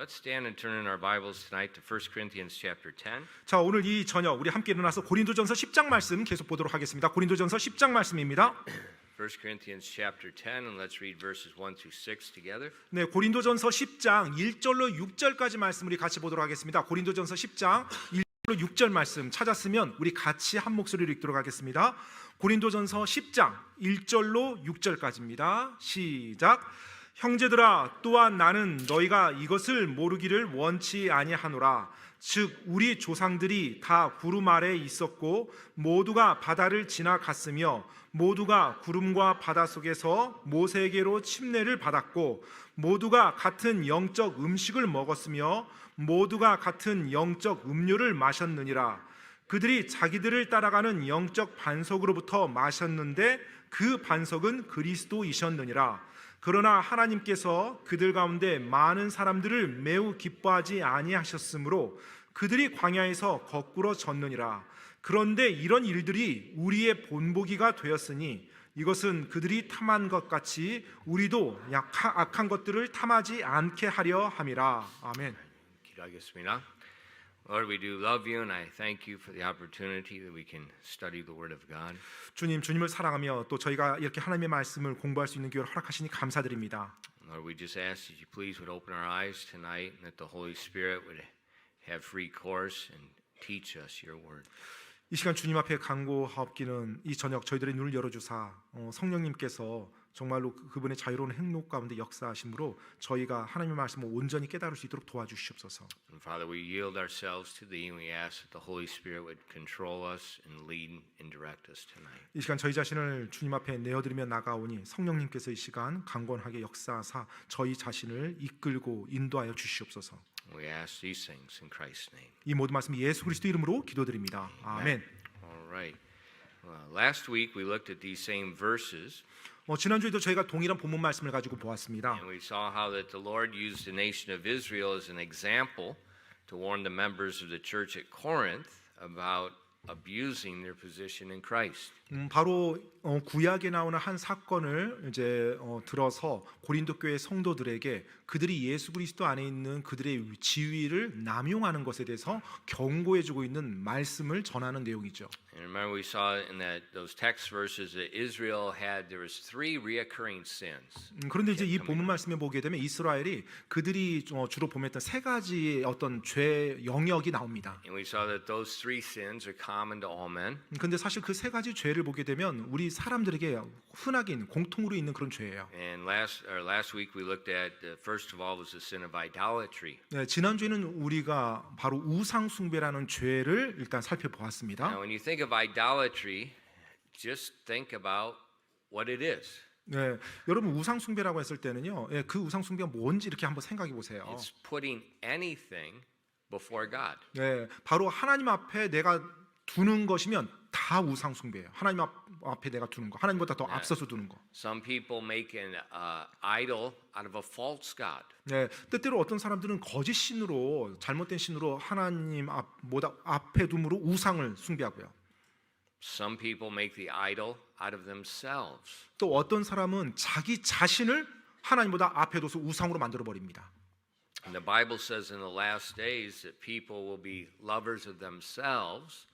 Let's stand and turn in our Bibles tonight to 1 Corinthians chapter 10. 자, 오늘 이 저녁 우리 함께 일어나서 고린도전서 10장 말씀 계속 보도록 하겠습니다. 고린도전서 10장 말씀입니다. 1 Corinthians chapter 10 and let's read verses 1 through 6 together. 네, 고린도전서 10장 1절로 6절까지 말씀 우리 같이 보도록 하겠습니다. 고린도전서 10장 1절로 6절 말씀 찾았으면 우리 같이 한 목소리로 읽도록 하겠습니다. 고린도전서 10장 1절로 6절까지입니다. 시작. 형제들아, 또한 나는 너희가 이것을 모르기를 원치 아니하노라. 즉 우리 조상들이 다 구름 아래에 있었고 모두가 바다를 지나갔으며 모두가 구름과 바다 속에서 모세에게로 침례를 받았고 모두가 같은 영적 음식을 먹었으며 모두가 같은 영적 음료를 마셨느니라. 그들이 자기들을 따라가는 영적 반석으로부터 마셨는데 그 반석은 그리스도이셨느니라. 그러나 하나님께서 그들 가운데 많은 사람들을 매우 기뻐하지 아니하셨으므로 그들이 광야에서 거꾸로 졌느니라. 그런데 이런 일들이 우리의 본보기가 되었으니 이것은 그들이 탐한 것 같이 우리도 악한 것들을 탐하지 않게 하려 함이라. 아멘. 기도하겠습니다. Lord, we do love you and I thank you for the opportunity that we can study the Word of God. 주님을 사랑하며 또 저희가 이렇게 하나님의 말씀을 공부할 수 있는 기회를 허락하시니 감사드립니다. Lord, we just ask that you please would open our eyes tonight and that the Holy Spirit would have free course and teach us your word. 이 시간 주님 앞에 간구하옵기는 이 저녁 저희들의 눈을 열어주사 성령님께서 정말로 그분의 자유로운 행복 가운데 역사하심으로 저희가 하나님의 말씀을 온전히 깨달을 수 있도록 도와주시옵소서. And Father, we yield ourselves to thee and we ask that the Holy Spirit would control us and lead and direct us tonight. 이 시간 저희 자신을 주님 앞에 내어드리며 나가오니 성령님께서 이 시간 강건하게 역사하사 저희 자신을 이끌고 인도하여 주시옵소서. We ask these things in Christ's name. 이 모든 말씀 예수 그리스도 이름으로 기도드립니다. 아멘. All right. Last week we looked at these same verses. 지난주에도 저희가 동일한 본문 말씀을 가지고 보았습니다. And we saw how that the Lord used the nation of Israel as an example to warn the members of the church at Corinth about abusing their position in Christ. 바로 구약에 나오는 한 사건을 이제 들어서 고린도 교회 성도들에게 그들이 예수 그리스도 안에 있는 그들의 지위를 남용하는 것에 대해서 경고해주고 있는 말씀을 전하는 내용이죠. And remember, we saw in those text verses that Israel there was three reoccurring sins. 그런데 이제 이 본문 말씀에 보게 되면 이스라엘이 그들이 주로 범했던 세 가지의 어떤 죄 영역이 나옵니다. And we saw that those three sins are common to all men. 근데 사실 그 세 가지 죄를 보게 되면 우리 사람들에게 흔하게 있는 공통으로 있는 그런 죄예요. And last week we looked at first of all was the sin of idolatry. 네, 지난주에는 우리가 바로 우상 숭배라는 죄를 일단 살펴보았습니다. Now, when you think of idolatry, just think about what it is. 네, 여러분 우상 숭배라고 했을 때는요, 그 우상 숭배가 뭔지 이렇게 한번 생각해 보세요. It's putting anything before God. 네, 바로 하나님 앞에 내가 두는 것이면 다 우상 숭배예요. 하나님 앞에 내가 두는 거, 하나님보다 더 앞서서 두는 거. Some people make an idol out of a false god. 네, 때때로 어떤 사람들은 거짓 신으로 잘못된 신으로 하나님 앞에 둠으로 우상을 숭배하고요. Some people make the idol out of themselves. 또 어떤 사람은 자기 자신을 하나님보다 앞에 둬서 우상으로 만들어 버립니다. And the Bible says in the last days that people will be lovers of themselves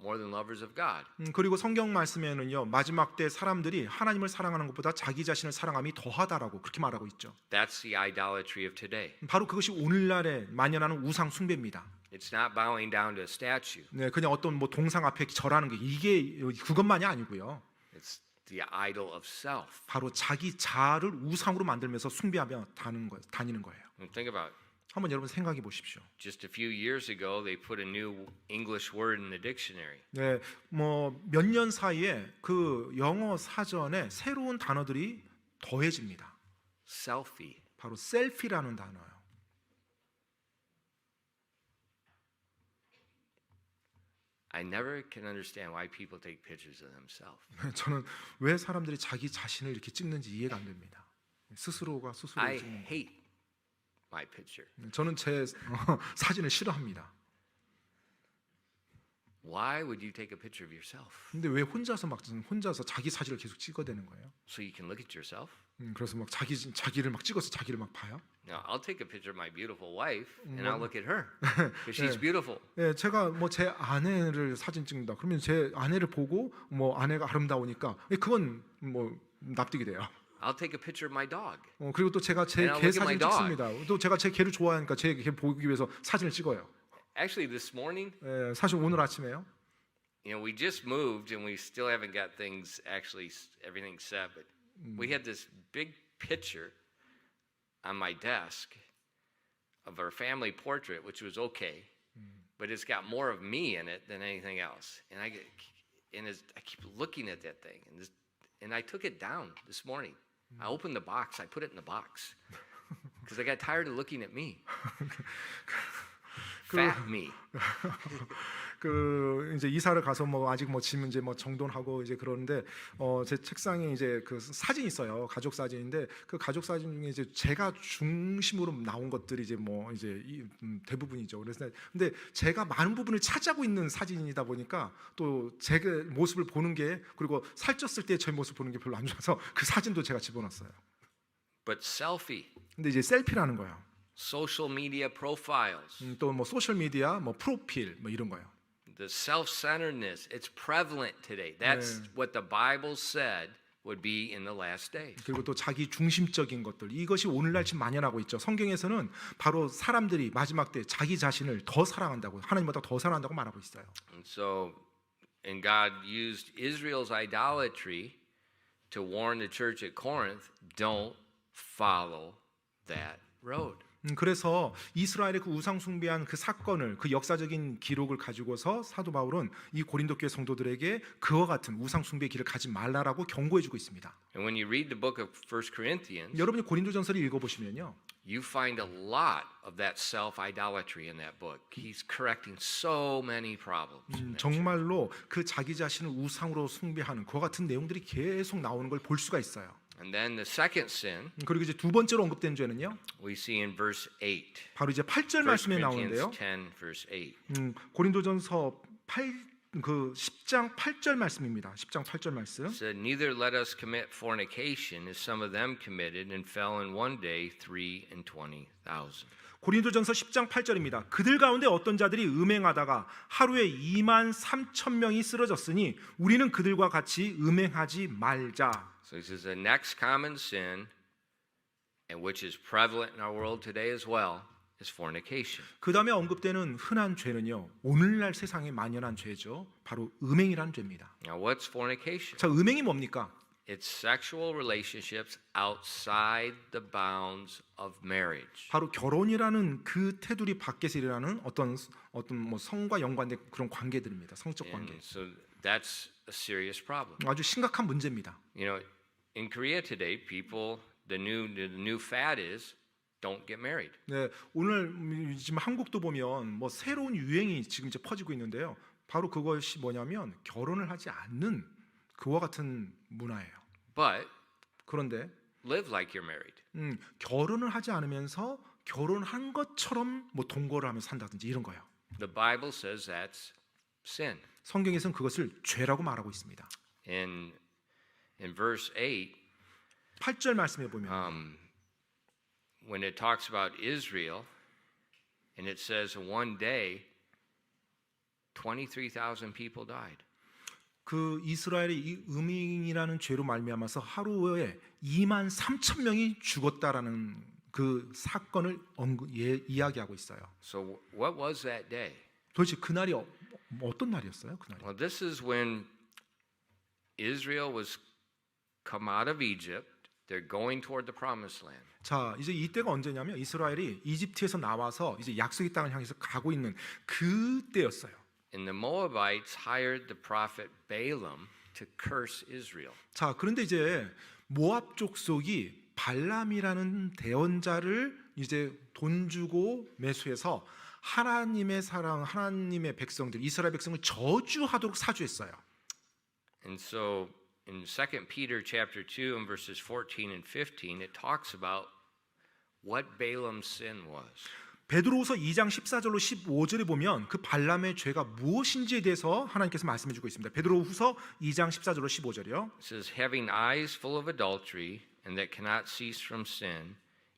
more than lovers of God. 그리고 성경 말씀에는요, 마지막 때 사람들이 하나님을 사랑하는 것보다 자기 자신을 사랑함이 더하다라고 그렇게 말하고 있죠. That's the idolatry of today. 바로 그것이 오늘날에 만연하는 우상 숭배입니다. It's not bowing down to a statue. 네, 그냥 어떤 동상 앞에 절하는 게 이게 그것만이 아니고요. It's the idol of self. 바로 자기 자아를 우상으로 만들면서 숭배하며 다니는 거예요. And think about it. 한번 여러분 생각해 보십시오. Just a few years ago, they put a new English word in the dictionary. 네, 몇 년 사이에 그 영어 사전에 새로운 단어들이 더해집니다. Selfie. 바로 셀피라는 단어예요. I never can understand why people take pictures of themselves. 저는 왜 사람들이 자기 자신을 이렇게 찍는지 이해가 안 됩니다. 스스로가 스스로를 I 찍는 거. hate my picture. 저는 제 사진을 싫어합니다. Why would you take a picture of yourself? 근데 왜 혼자서 자기 사진을 계속 찍어대는 거예요? So you can look at yourself? 그래서 막 자기를 막 찍어서 자기를 막 봐요. Now, I'll take a picture of my beautiful wife and I'll look at her because she's beautiful. 예, 제가 뭐 제 아내를 사진 찍는다. 그러면 제 아내를 보고 뭐 아내가 아름다우니까 그건 뭐 납득이 돼요. I'll take a picture of my dog. 그리고 또 제가 제 And I'll 개 look at my 사진 dog. 찍습니다. 또 제가 제 개를 좋아하니까 제 개 보기 위해서 사진을 찍어요. Actually, this morning, 예, 사실 오늘 아침에요. you know, we just moved and we still haven't got things actually everything set, but we had this big picture on my desk of our family portrait, which was okay, but it's got more of me in it than anything else. And I keep looking at that thing, and I took it down this morning. I opened the box, I put it in the box because I got tired of looking at me, fat me. 그 이제 이사를 가서 뭐 아직 뭐 짐 이제 뭐 정돈하고 이제 그러는데 제 책상에 이제 그 사진이 있어요. 가족 사진인데 그 가족 사진 중에 이제 제가 중심으로 나온 것들이 이제 뭐 이제 대부분이죠. 그래서 근데 제가 많은 부분을 차지하고 있는 사진이다 보니까 또 제 모습을 보는 게 그리고 살쪘을 때 제 모습 보는 게 별로 안 좋아서 그 사진도 제가 집어넣었어요. But selfie, 근데 이제 셀피라는 거예요. social media profiles, 또 뭐 소셜 미디어 뭐 프로필 뭐 이런 거예요. the self-centeredness, it's prevalent today. That's what the Bible said would be in the last days. 그리고 또 자기 중심적인 것들 이것이 오늘날 지금 만연하고 있죠. 성경에서는 바로 사람들이 마지막 때 자기 자신을 더 사랑한다고 하나님보다 더 사랑한다고 말하고 있어요. And so, and God used Israel's idolatry to warn the church at Corinth, don't follow that road. 그래서 이스라엘의 그 우상 숭배한 그 사건을 그 역사적인 기록을 가지고서 사도 바울은 이 고린도 교회 성도들에게 그와 같은 우상 숭배의 길을 가지 말라라고 경고해주고 있습니다. And when you read the book of 1 Corinthians, 여러분이 고린도전서를 읽어보시면요, you find a lot of that self-idolatry in that book. He's correcting so many problems. in that 정말로 그 자기 자신을 우상으로 숭배하는 그와 같은 내용들이 계속 나오는 걸 볼 수가 있어요. And then the second sin 그리고 이제 두 번째로 언급된 죄는요, we see in verse 8. 바로 이제 8절 1 말씀에 Corinthians 나오는데요. 10 verse 8. 고린도전서 10장 8절 말씀입니다. 10장 8절 말씀. It said, neither let us commit fornication as some of them committed and fell in one day 320,000. 고린도전서 10장 8절입니다. 그들 가운데 어떤 자들이 음행하다가 하루에 2만 3천 명이 쓰러졌으니 우리는 그들과 같이 음행하지 말자. So he says the next common sin, and which is prevalent in our world today as well, is fornication. 그 다음에 언급되는 흔한 죄는요, 오늘날 세상에 만연한 죄죠. 바로 음행이라는 죄입니다. Now, what's fornication? 자, 음행이 뭡니까? It's sexual relationships outside the bounds of marriage. 바로 결혼이라는 그 테두리 밖에서 일어나는 어떤 뭐 성과 연관된 그런 관계들입니다. 성적 관계. And so that's a serious problem. 아주 심각한 문제입니다. You know, in Korea today, people, the new fad is don't get married. 네, 오늘 지금 한국도 보면 뭐 새로운 유행이 지금 이제 퍼지고 있는데요. 바로 그것이 뭐냐면 결혼을 하지 않는 그와 같은 문화예요. But 그런데 live like you're married. 결혼을 하지 않으면서 결혼한 것처럼 뭐 동거를 하면서 산다든지 이런 거예요. The Bible says that's sin. 성경에서는 그것을 죄라고 말하고 있습니다. In verse 8, 8절 말씀해 보면 when it talks about Israel, and it says in one day, 23,000 people died. 그 이스라엘의 이 음행이라는 죄로 말미암아서 하루에 2만 3천 명이 죽었다라는 그 사건을 이야기하고 있어요. So what was that day? 도대체 그날이 어떤 날이었어요? 그날이? Well, this is when Israel was come out of Egypt. They're going toward the promised land. 자, 이제 이때가 언제냐면 이스라엘이 이집트에서 나와서 이제 약속의 땅을 향해서 가고 있는 그때였어요. And the Moabites hired the prophet Balaam to curse Israel. 자, 그런데 이제 모압 족속이 발람이라는 대언자를 이제 돈 주고 매수해서 하나님의 사랑, 하나님의 백성들, 이스라엘 백성을 저주하도록 사주했어요. And so in 2 Peter chapter 2 and verses 14 and 15 it talks about what Balaam's sin was. 베드로후서 2장 14절로 15절에 보면 그 발람의 죄가 무엇인지에 대해서 하나님께서 말씀해 주고 있습니다. 베드로후서 2장 14절로 15절이요. It says having eyes full of adultery and that cannot cease from sin,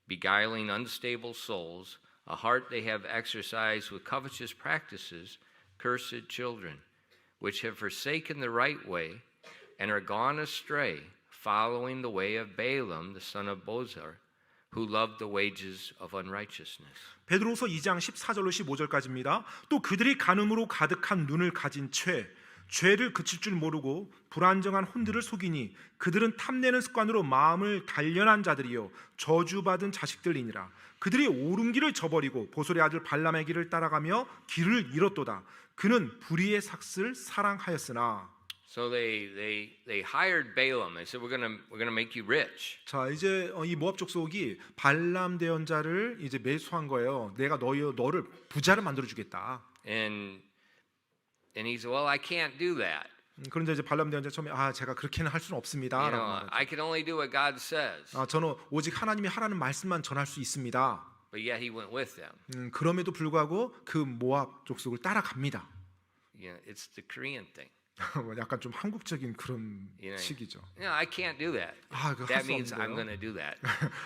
beguiling unstable souls, a heart they have exercised with covetous practices, cursed children, which have forsaken the right way and are gone astray, following the way of Balaam, the son of Bozor, who loved the wages of unrighteousness. 베드로후서 2장 14절로 15절까지입니다. 또 그들이 간음으로 가득한 눈을 가진 죄를 그칠 줄 모르고 불안정한 혼들을 속이니 그들은 탐내는 습관으로 마음을 단련한 자들이요 저주받은 자식들이니라. 그들이 옳은 길을 저버리고 보솔의 아들 발람의 길을 따라가며 길을 잃었도다. 그는 불의의 삭슬 사랑하였으나. So they hired Balaam. They said, we're gonna make you rich. 자, 이제 이 모압 족속이 발람 대언자를 이제 매수한 거예요. 내가 너를 부자를 만들어 주겠다. And he said, well, I can't do that. 그런데 이제 발람 대언자 처음에 제가 그렇게는 할 수는 You 없습니다라고 know, 말하죠. I can only do what God says. 저는 오직 하나님이 하라는 말씀만 전할 수 있습니다. But yet he went with them. 그럼에도 불구하고 그 모압 족속을 따라갑니다. You know, it's the Korean thing. 약간 좀 한국적인 그런 You know, 식이죠. I can't do that. 그거 That 할수 means I'm 없는데요. going to do that.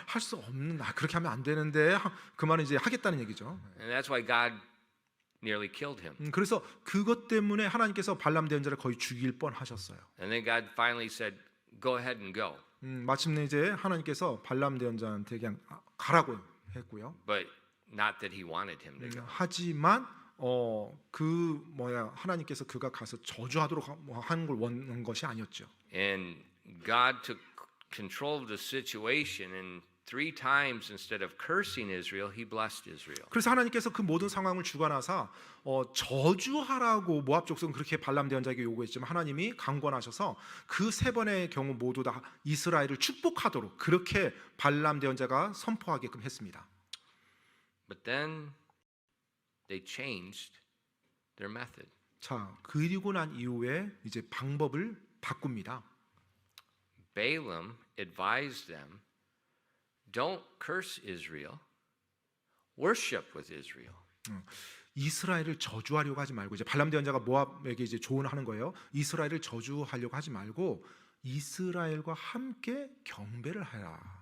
할 수 없는 그렇게 하면 안 되는데 그 말은 이제 하겠다는 얘기죠. And that's why God nearly killed him. 그래서 그것 때문에 하나님께서 발람 대언자를 거의 죽일 뻔하셨어요. And then God finally said, go ahead and go. 마침내 이제 하나님께서 발람 대언자한테 그냥 가라고 했고요. But not that he wanted him to go. 하지만 하나님께서 그가 가서 저주하도록 하는 걸 원하는 것이 아니었죠. And God took control of the situation, and 3 times instead of cursing Israel, he blessed Israel. 그래서 하나님께서 그 모든 상황을 주관하사 저주하라고 모압 족속은 그렇게 발람 대언자에게 요구했지만 하나님이 강권하셔서 그 3번의 경우 모두 다 이스라엘을 축복하도록 그렇게 발람 대언자가 선포하게끔 했습니다. But then they changed their method. 자, 그리고 난 이후에 이제 방법을 바꿉니다. Balaam advised them, don't curse Israel, worship with Israel. 이스라엘을 저주하려고 하지 말고 이제 발람 대언자가 모압에게 이제 조언하는 거예요. 이스라엘을 저주하려고 하지 말고 이스라엘과 함께 경배를 하라.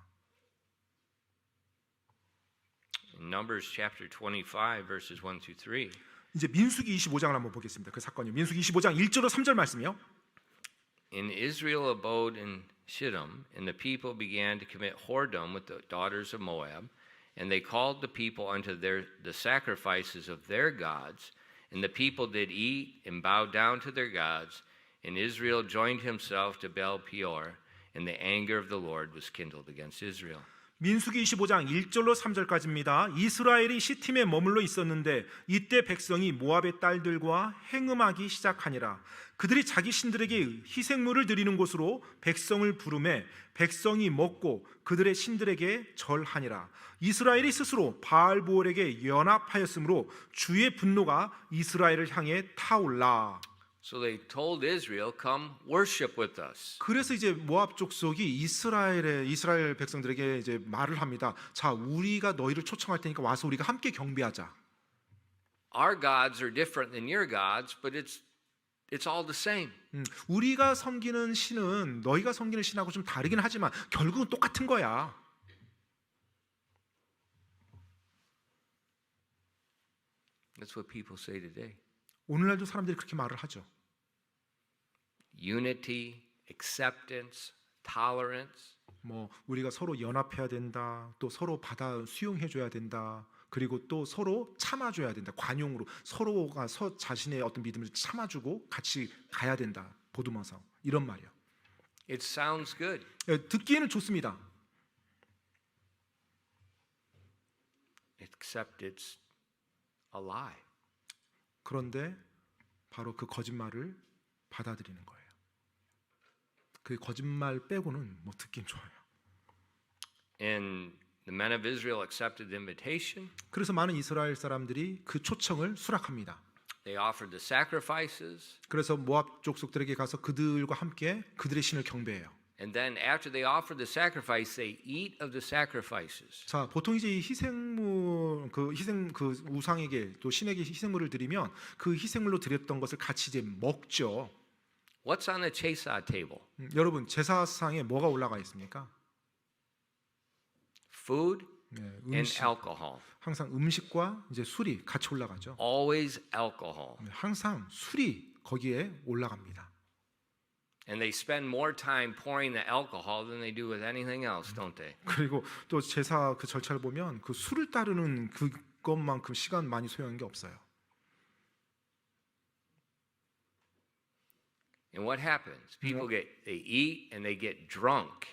In Numbers chapter 25 verses 1 through 3. 이제 민수기 25장을 한번 보겠습니다. 그 사건이요. 민수기 25장 1절로 3절 말씀이요. And Israel abode in Shittim, and the people began to commit whoredom with the daughters of Moab, and they called the people unto the sacrifices of their gods, and the people did eat and bow down to their gods, and Israel joined himself to Baal Peor, and the anger of the Lord was kindled against Israel. 민수기 25장 1절로 3절까지입니다. 이스라엘이 시팀에 머물러 있었는데 이때 백성이 모압의 딸들과 행음하기 시작하니라. 그들이 자기 신들에게 희생물을 드리는 곳으로 백성을 부르매 백성이 먹고 그들의 신들에게 절하니라. 이스라엘이 스스로 바알보올에게 연합하였으므로 주의 분노가 이스라엘을 향해 타올라. So they told Israel, come worship with us. 그래서 이제 모압 족속이 이스라엘 백성들에게 이제 말을 합니다. 자, 우리가 너희를 초청할 테니까 와서 우리가 함께 경배하자. Our gods are different than your gods, but it's all the same. 우리가 섬기는 신은 너희가 섬기는 신하고 좀 다르긴 하지만 결국은 똑같은 거야. That's what people say today. 오늘날도 사람들이 그렇게 말을 하죠. Unity, acceptance, tolerance. 우리가 서로 연합해야 된다. 또 서로 받아 수용해 줘야 된다. 그리고 또 서로 참아줘야 된다. 관용으로 서로가 자신의 어떤 믿음을 참아주고 같이 가야 된다. 보듬어서 이런 말이요. It sounds good. 듣기에는 좋습니다. Except it's a lie. 그런데 바로 그 거짓말을 받아들이는 거예요. 그 거짓말 빼고는 듣긴 좋아요. And the men of Israel accepted the invitation. 그래서 많은 이스라엘 사람들이 그 초청을 수락합니다. They offered the sacrifices. 그래서 모압 족속들에게 가서 그들과 함께 그들의 신을 경배해요. And then after they offered the sacrifice, they eat of the sacrifices. 자, 보통 이제 이 희생물 그 우상에게 또 신에게 희생물을 드리면 그 희생물로 드렸던 것을 같이 이제 먹죠. What's on the Chesa table? 여러분 제사상에 뭐가 올라가 있습니까? food 네, and 음식, alcohol. 항상 음식과 이제 술이 같이 올라가죠. Always alcohol. 네, 항상 술이 거기에 올라갑니다. And they spend more time pouring the alcohol than they do with anything else, don't they? 그리고 또 제사 그 절차를 보면 그 술을 따르는 그것만큼 시간 많이 소요하는 게 없어요. And what happens? People they eat and they get drunk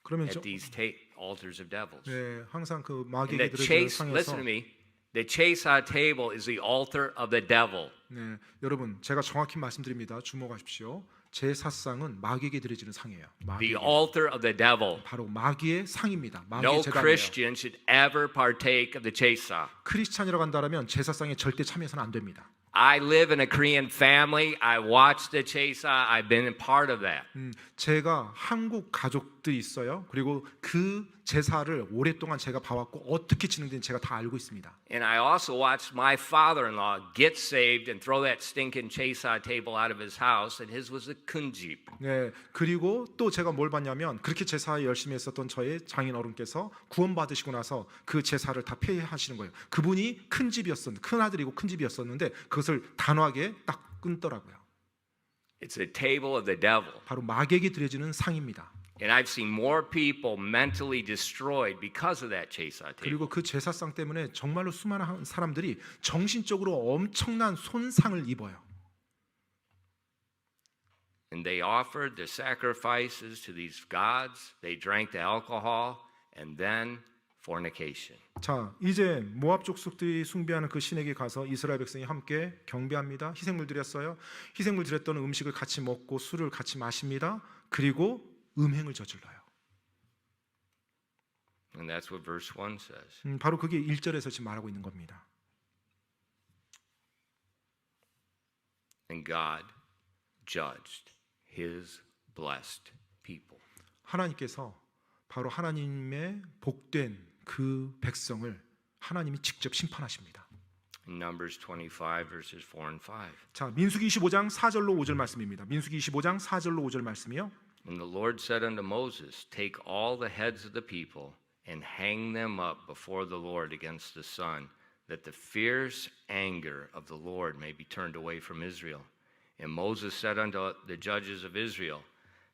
그러면 at these altars of devils. 네, 항상 그 And 마귀에게 the 드려지는 chase, 상에서 listen to me, the chaser table is the altar of the devil. 네, 여러분 제가 정확히 말씀드립니다. 주목하십시오. 제사상은 마귀에게 드려지는 상이에요. The 마귀에게. altar of the devil. 바로 마귀의 상입니다. No 마귀의 제단이에요. Christian should ever partake of the chaser. 크리스찬이라고 한다면 제사상에 절대 참여해서는 안 됩니다. I live in a Korean family. I watched the chaser. I've been a part of that. 제가 한국 가족들이 있어요. 그리고 그 제사를 오랫동안 제가 봐왔고 어떻게 진행되는지 제가 다 알고 있습니다. And I also watched my father-in-law get saved and throw that stinking chaser table out of his house, and his was a kunjip. 네, 그리고 또 제가 뭘 봤냐면 그렇게 제사에 열심히 했었던 저의 장인 어른께서 구원 받으시고 나서 그 제사를 다 폐하시는 거예요. 그분이 큰 집이었었는데 큰 아들이고 큰 집이었었는데 그것을 단호하게 딱 끊더라고요. It's a table of the devil. 바로 마귀에게 드려지는 상입니다. And I've seen more people mentally destroyed because of that chaser table. 그리고 그 제사상 때문에 정말로 수많은 사람들이 정신적으로 엄청난 손상을 입어요. And they offered their sacrifices to these gods. They drank the alcohol and then fornication. 자, 이제 모압 족속들이 숭배하는 그 신에게 가서 이스라엘 백성이 함께 경배합니다. 희생물 드렸어요. 희생물 드렸던 음식을 같이 먹고 술을 같이 마십니다. 그리고 음행을 저질러요. And that's what verse 1 says. 바로 그게 1절에서 지금 말하고 있는 겁니다. And God judged his blessed people. 하나님께서 바로 하나님의 복된 그 백성을 하나님이 직접 심판하십니다. In Numbers 25 verses 4 and 5. 자, 민수기 25장 4절로 5절 말씀입니다. 민수기 25장 4절로 5절 말씀이요. And the Lord said unto Moses, Take all the heads of the people and hang them up before the Lord against the sun, that the fierce anger of the Lord may be turned away from Israel. And Moses said unto the judges of Israel,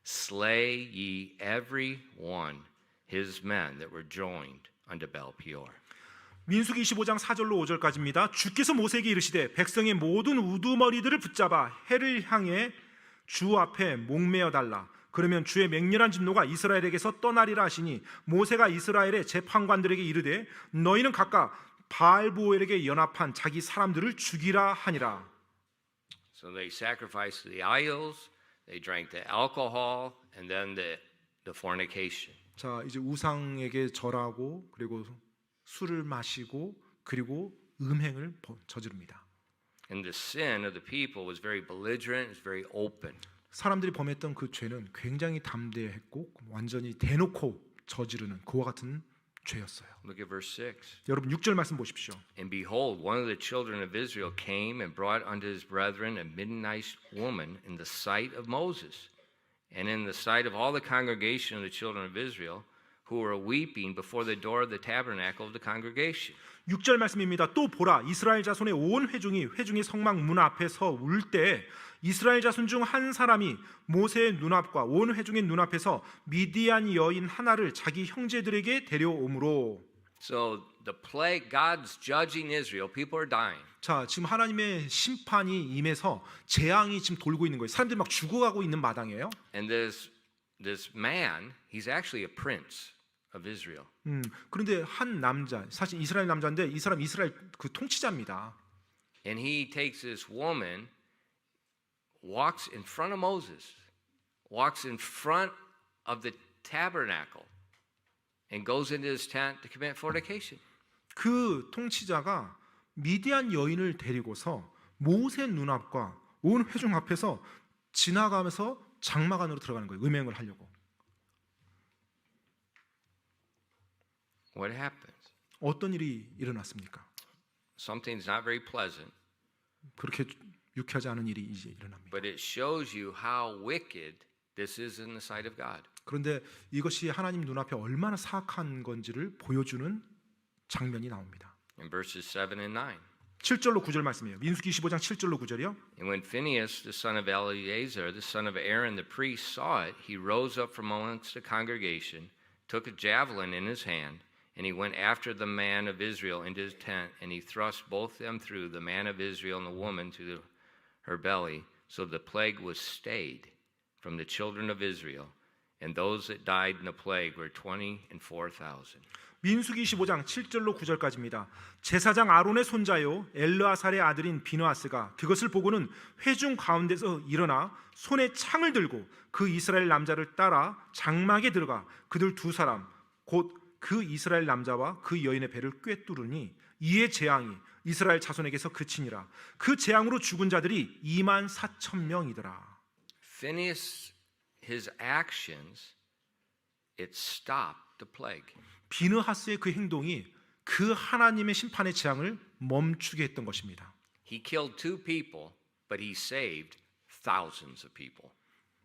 Slay ye every one his men that were joined unto Baal Peor. 민수기 25장 4절로 5절까지입니다. 주께서 모세에게 이르시되 백성의 모든 우두머리들을 붙잡아 해를 향해 주 앞에 목매어 달라. 그러면 주의 맹렬한 진노가 이스라엘에게서 떠나리라 하시니 모세가 이스라엘의 재판관들에게 이르되 너희는 각각 바알보엘에게 연합한 자기 사람들을 죽이라 하니라. So they sacrificed the idols, they drank the alcohol, and then the fornication. 자, 이제 우상에게 절하고 그리고 술을 마시고 그리고 음행을 저지릅니다. And the sin of the people was very belligerent, it was very open. 사람들이 범했던 그 죄는 굉장히 담대했고 완전히 대놓고 저지르는 그와 같은 죄였어요. Look at verse 6. 여러분 6절 말씀 보십시오. And behold, one of the children of Israel came and brought unto his brethren a Midianite woman in the sight of Moses, and in the sight of all the congregation of the children of Israel, who were weeping before the door of the tabernacle of the congregation. 6절 말씀입니다. 또 보라, 이스라엘 자손의 온 회중이 성막 문 앞에 서 울 때 이스라엘 자손 중 한 사람이 모세의 눈앞과 온 회중의 눈앞에서 미디안 여인 하나를 자기 형제들에게 데려오므로. So the plague, God's judging Israel. People are dying. 자, 지금 하나님의 심판이 임해서 재앙이 지금 돌고 있는 거예요. 사람들이 막 죽어가고 있는 마당이에요. And this man, he's actually a prince of Israel. 그런데 한 남자, 사실 이스라엘 남자인데 이 사람 이스라엘 그 통치자입니다. And he takes this woman, walks in front of Moses, walks in front of the tabernacle, and goes into his tent to commit fornication. 그 통치자가 미디안 여인을 데리고서 모세 눈앞과 온 회중 앞에서 지나가면서 장막 안으로 들어가는 거예요. 음행을 하려고. What happens? 어떤 일이 일어났습니까? Something's not very pleasant, 그렇게 유쾌하지 않은 일이 이제 일어납니다. but it shows you how wicked this is in the sight of God. 그런데 이것이 하나님 눈앞에 얼마나 사악한 건지를 보여주는 장면이 나옵니다. In verses 7 and 9. 7절로 9절 말씀이에요. 민수기 25장 7절로 9절이요. And when Phinehas, the son of Eleazar, the son of Aaron, the priest, saw it, he rose up from amongst the congregation, took a javelin in his hand, and he went after the man of Israel into his tent, and he thrust both them through, the man of Israel and the woman to her belly, so the plague was stayed from the children of Israel, and those that died in the plague were 24,000. 민수기 25장 7절로 9절까지입니다. 제사장 아론의 손자요 엘르아살의 아들인 비느하스가 그것을 보고는 회중 가운데서 일어나 손에 창을 들고 그 이스라엘 남자를 따라 장막에 들어가 그들 두 사람 곧 그 이스라엘 남자와 그 여인의 배를 꿰뚫으니 이에 재앙이 이스라엘 자손에게서 그치니라. 그 재앙으로 죽은 자들이 24,000명이더라. Phinehas, his actions, it stopped the plague. 비느하스의 그 행동이 그 하나님의 심판의 재앙을 멈추게 했던 것입니다. He killed 2 people, but he saved thousands of people.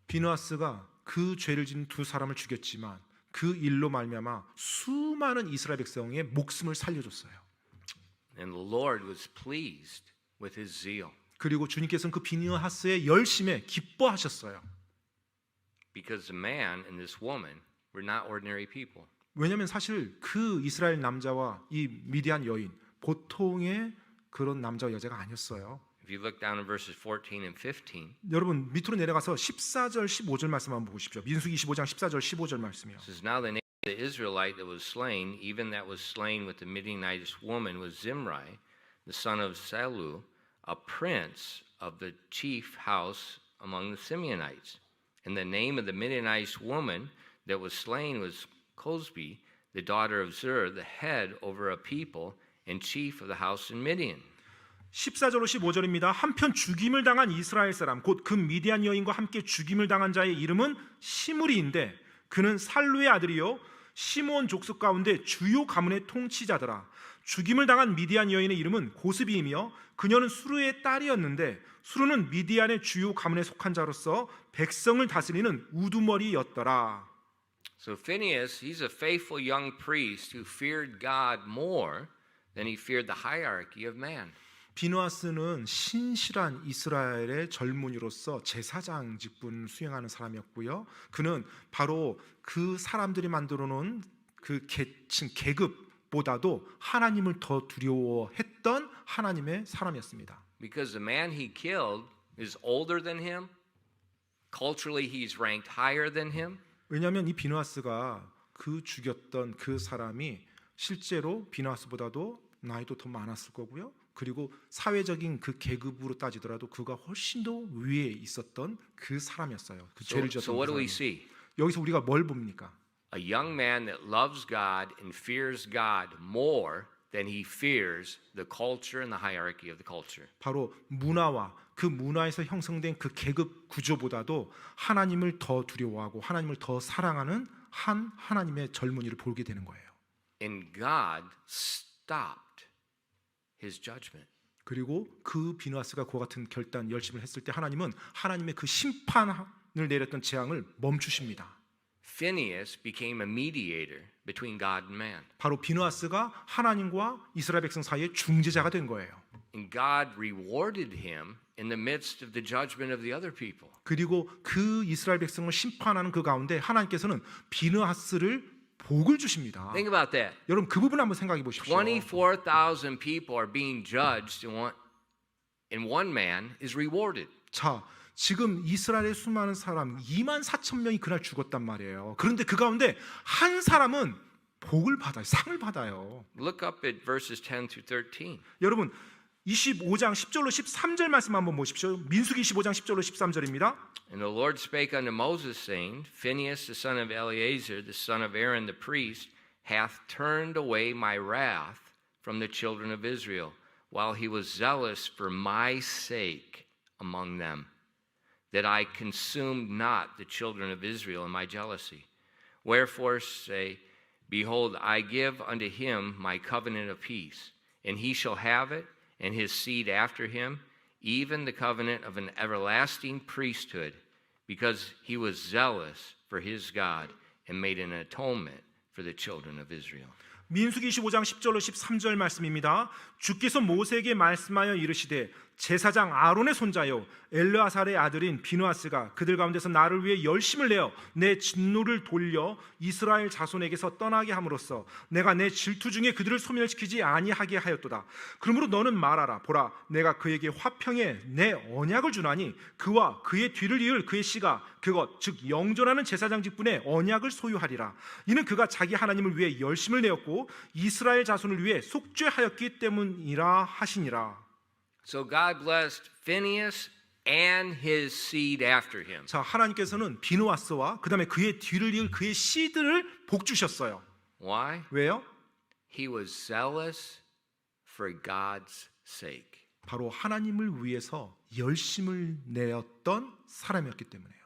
비느하스가 그 죄를 지은 두 사람을 죽였지만 그 일로 말미암아 수많은 이스라엘 백성의 목숨을 살려줬어요. And the Lord was pleased with his zeal. 그리고 주님께서는 그 비느하스의 열심에 기뻐하셨어요. Because the man and this woman were not ordinary people. 왜냐하면 사실 그 이스라엘 남자와 이 미디안 여인 보통의 그런 남자와 여자가 아니었어요. If you look down in verses 14 and 15, 여러분 밑으로 내려가서 14절 15절 말씀 한번 보십시오. 민수기 25장 14절 15절 말씀이요. it says, Now the name of the Israelite that was slain, even that was slain with the Midianitish woman, was Zimri, the son of Salu, a prince of the chief house among the Simeonites. And the name of the Midianitish woman that was slain was Cosbi, the daughter of Zur, the head over a people and chief of the house in Midian. 14절로 15절입니다. 한편 죽임을 당한 이스라엘 사람 곧 그 미디안 여인과 함께 죽임을 당한 자의 이름은 시므리인데 그는 살루의 아들이요 시므온 족속 가운데 주요 가문의 통치자더라. 죽임을 당한 미디안 여인의 이름은 고스비이며 그녀는 수르의 딸이었는데 수르는 미디안의 주요 가문에 속한 자로서 백성을 다스리는 우두머리였더라. So Phinehas, he's a faithful young priest who feared God more than he feared the hierarchy of man. 비느하스는 신실한 이스라엘의 젊은이로서 제사장 직분을 수행하는 사람이었고요. 그는 바로 그 사람들이 만들어 놓은 그 계층 계급보다도 하나님을 더 두려워했던 하나님의 사람이었습니다. Because the man he killed is older than him, culturally he's ranked higher than him. 왜냐하면 이 비느하스가 그 죽였던 그 사람이 실제로 비느하스보다도 나이도 더 많았을 거고요. 그리고 사회적인 그 계급으로 따지더라도 그가 훨씬 더 위에 있었던 그 사람이었어요. 그 죄를 So 지었던 what 그 do we 사람. see? 여기서 우리가 뭘 봅니까? A young man that loves God and fears God more than he fears the culture and the hierarchy of the culture. 바로 문화와 그 문화에서 형성된 그 계급 구조보다도 하나님을 더 두려워하고 하나님을 더 사랑하는 한 하나님의 젊은이를 보게 되는 거예요. And God stopped his judgment. 그리고 그 비느하스가 그와 같은 결단 열심을 했을 때 하나님은 하나님의 그 심판을 내렸던 재앙을 멈추십니다. Phinehas became a mediator between God and man. 바로 비느하스가 하나님과 이스라엘 백성 사이의 중재자가 된 거예요. And God rewarded him in the midst of the judgment of the other people. 그리고 그 이스라엘 백성을 심판하는 그 가운데 하나님께서는 비느하스를 복을 주십니다. Think about that. 여러분 그 부분 한번 생각해 보십시오. 24,000 people are being judged and one man is rewarded. 자, 지금 이스라엘의 수많은 사람 24,000명이 그날 죽었단 말이에요. 그런데 그 가운데 한 사람은 복을 받아요. 상을 받아요. Look up at verses 10 through 13. 여러분 25장 10절로 13절 말씀 한번 보십시오. 민수기 25장 10절로 13절입니다. And the Lord spake unto Moses, saying, Phinehas the son of Eleazar, the son of Aaron the priest, hath turned away my wrath from the children of Israel, while he was zealous for my sake among them, that I consumed not the children of Israel in my jealousy. Wherefore say, Behold, I give unto him my covenant of peace, and he shall have it, and his seed after him, even the covenant of an everlasting priesthood, because he was zealous for his God and made an atonement for the children of Israel. 민수기 25장 10절로 13절 말씀입니다. 주께서 모세에게 말씀하여 이르시되 제사장 아론의 손자요 엘르아살의 아들인 비누아스가 그들 가운데서 나를 위해 열심을 내어 내 진노를 돌려 이스라엘 자손에게서 떠나게 함으로써 내가 내 질투 중에 그들을 소멸시키지 아니하게 하였도다. 그러므로 너는 말하라. 보라, 내가 그에게 화평에 내 언약을 주나니 그와 그의 뒤를 이을 그의 씨가 그것 즉 영존하는 제사장 직분의 언약을 소유하리라. 이는 그가 자기 하나님을 위해 열심을 내었고 이스라엘 자손을 위해 속죄하였기 때문이라 하시니라. So God blessed Phinehas and his seed after him. 자, 하나님께서는 비누아스와 그다음에 그의 뒤를 이을 그의 씨들을 복 주셨어요. Why? 왜요? He was zealous for God's sake. 바로 하나님을 위해서 열심을 내었던 사람이었기 때문에요.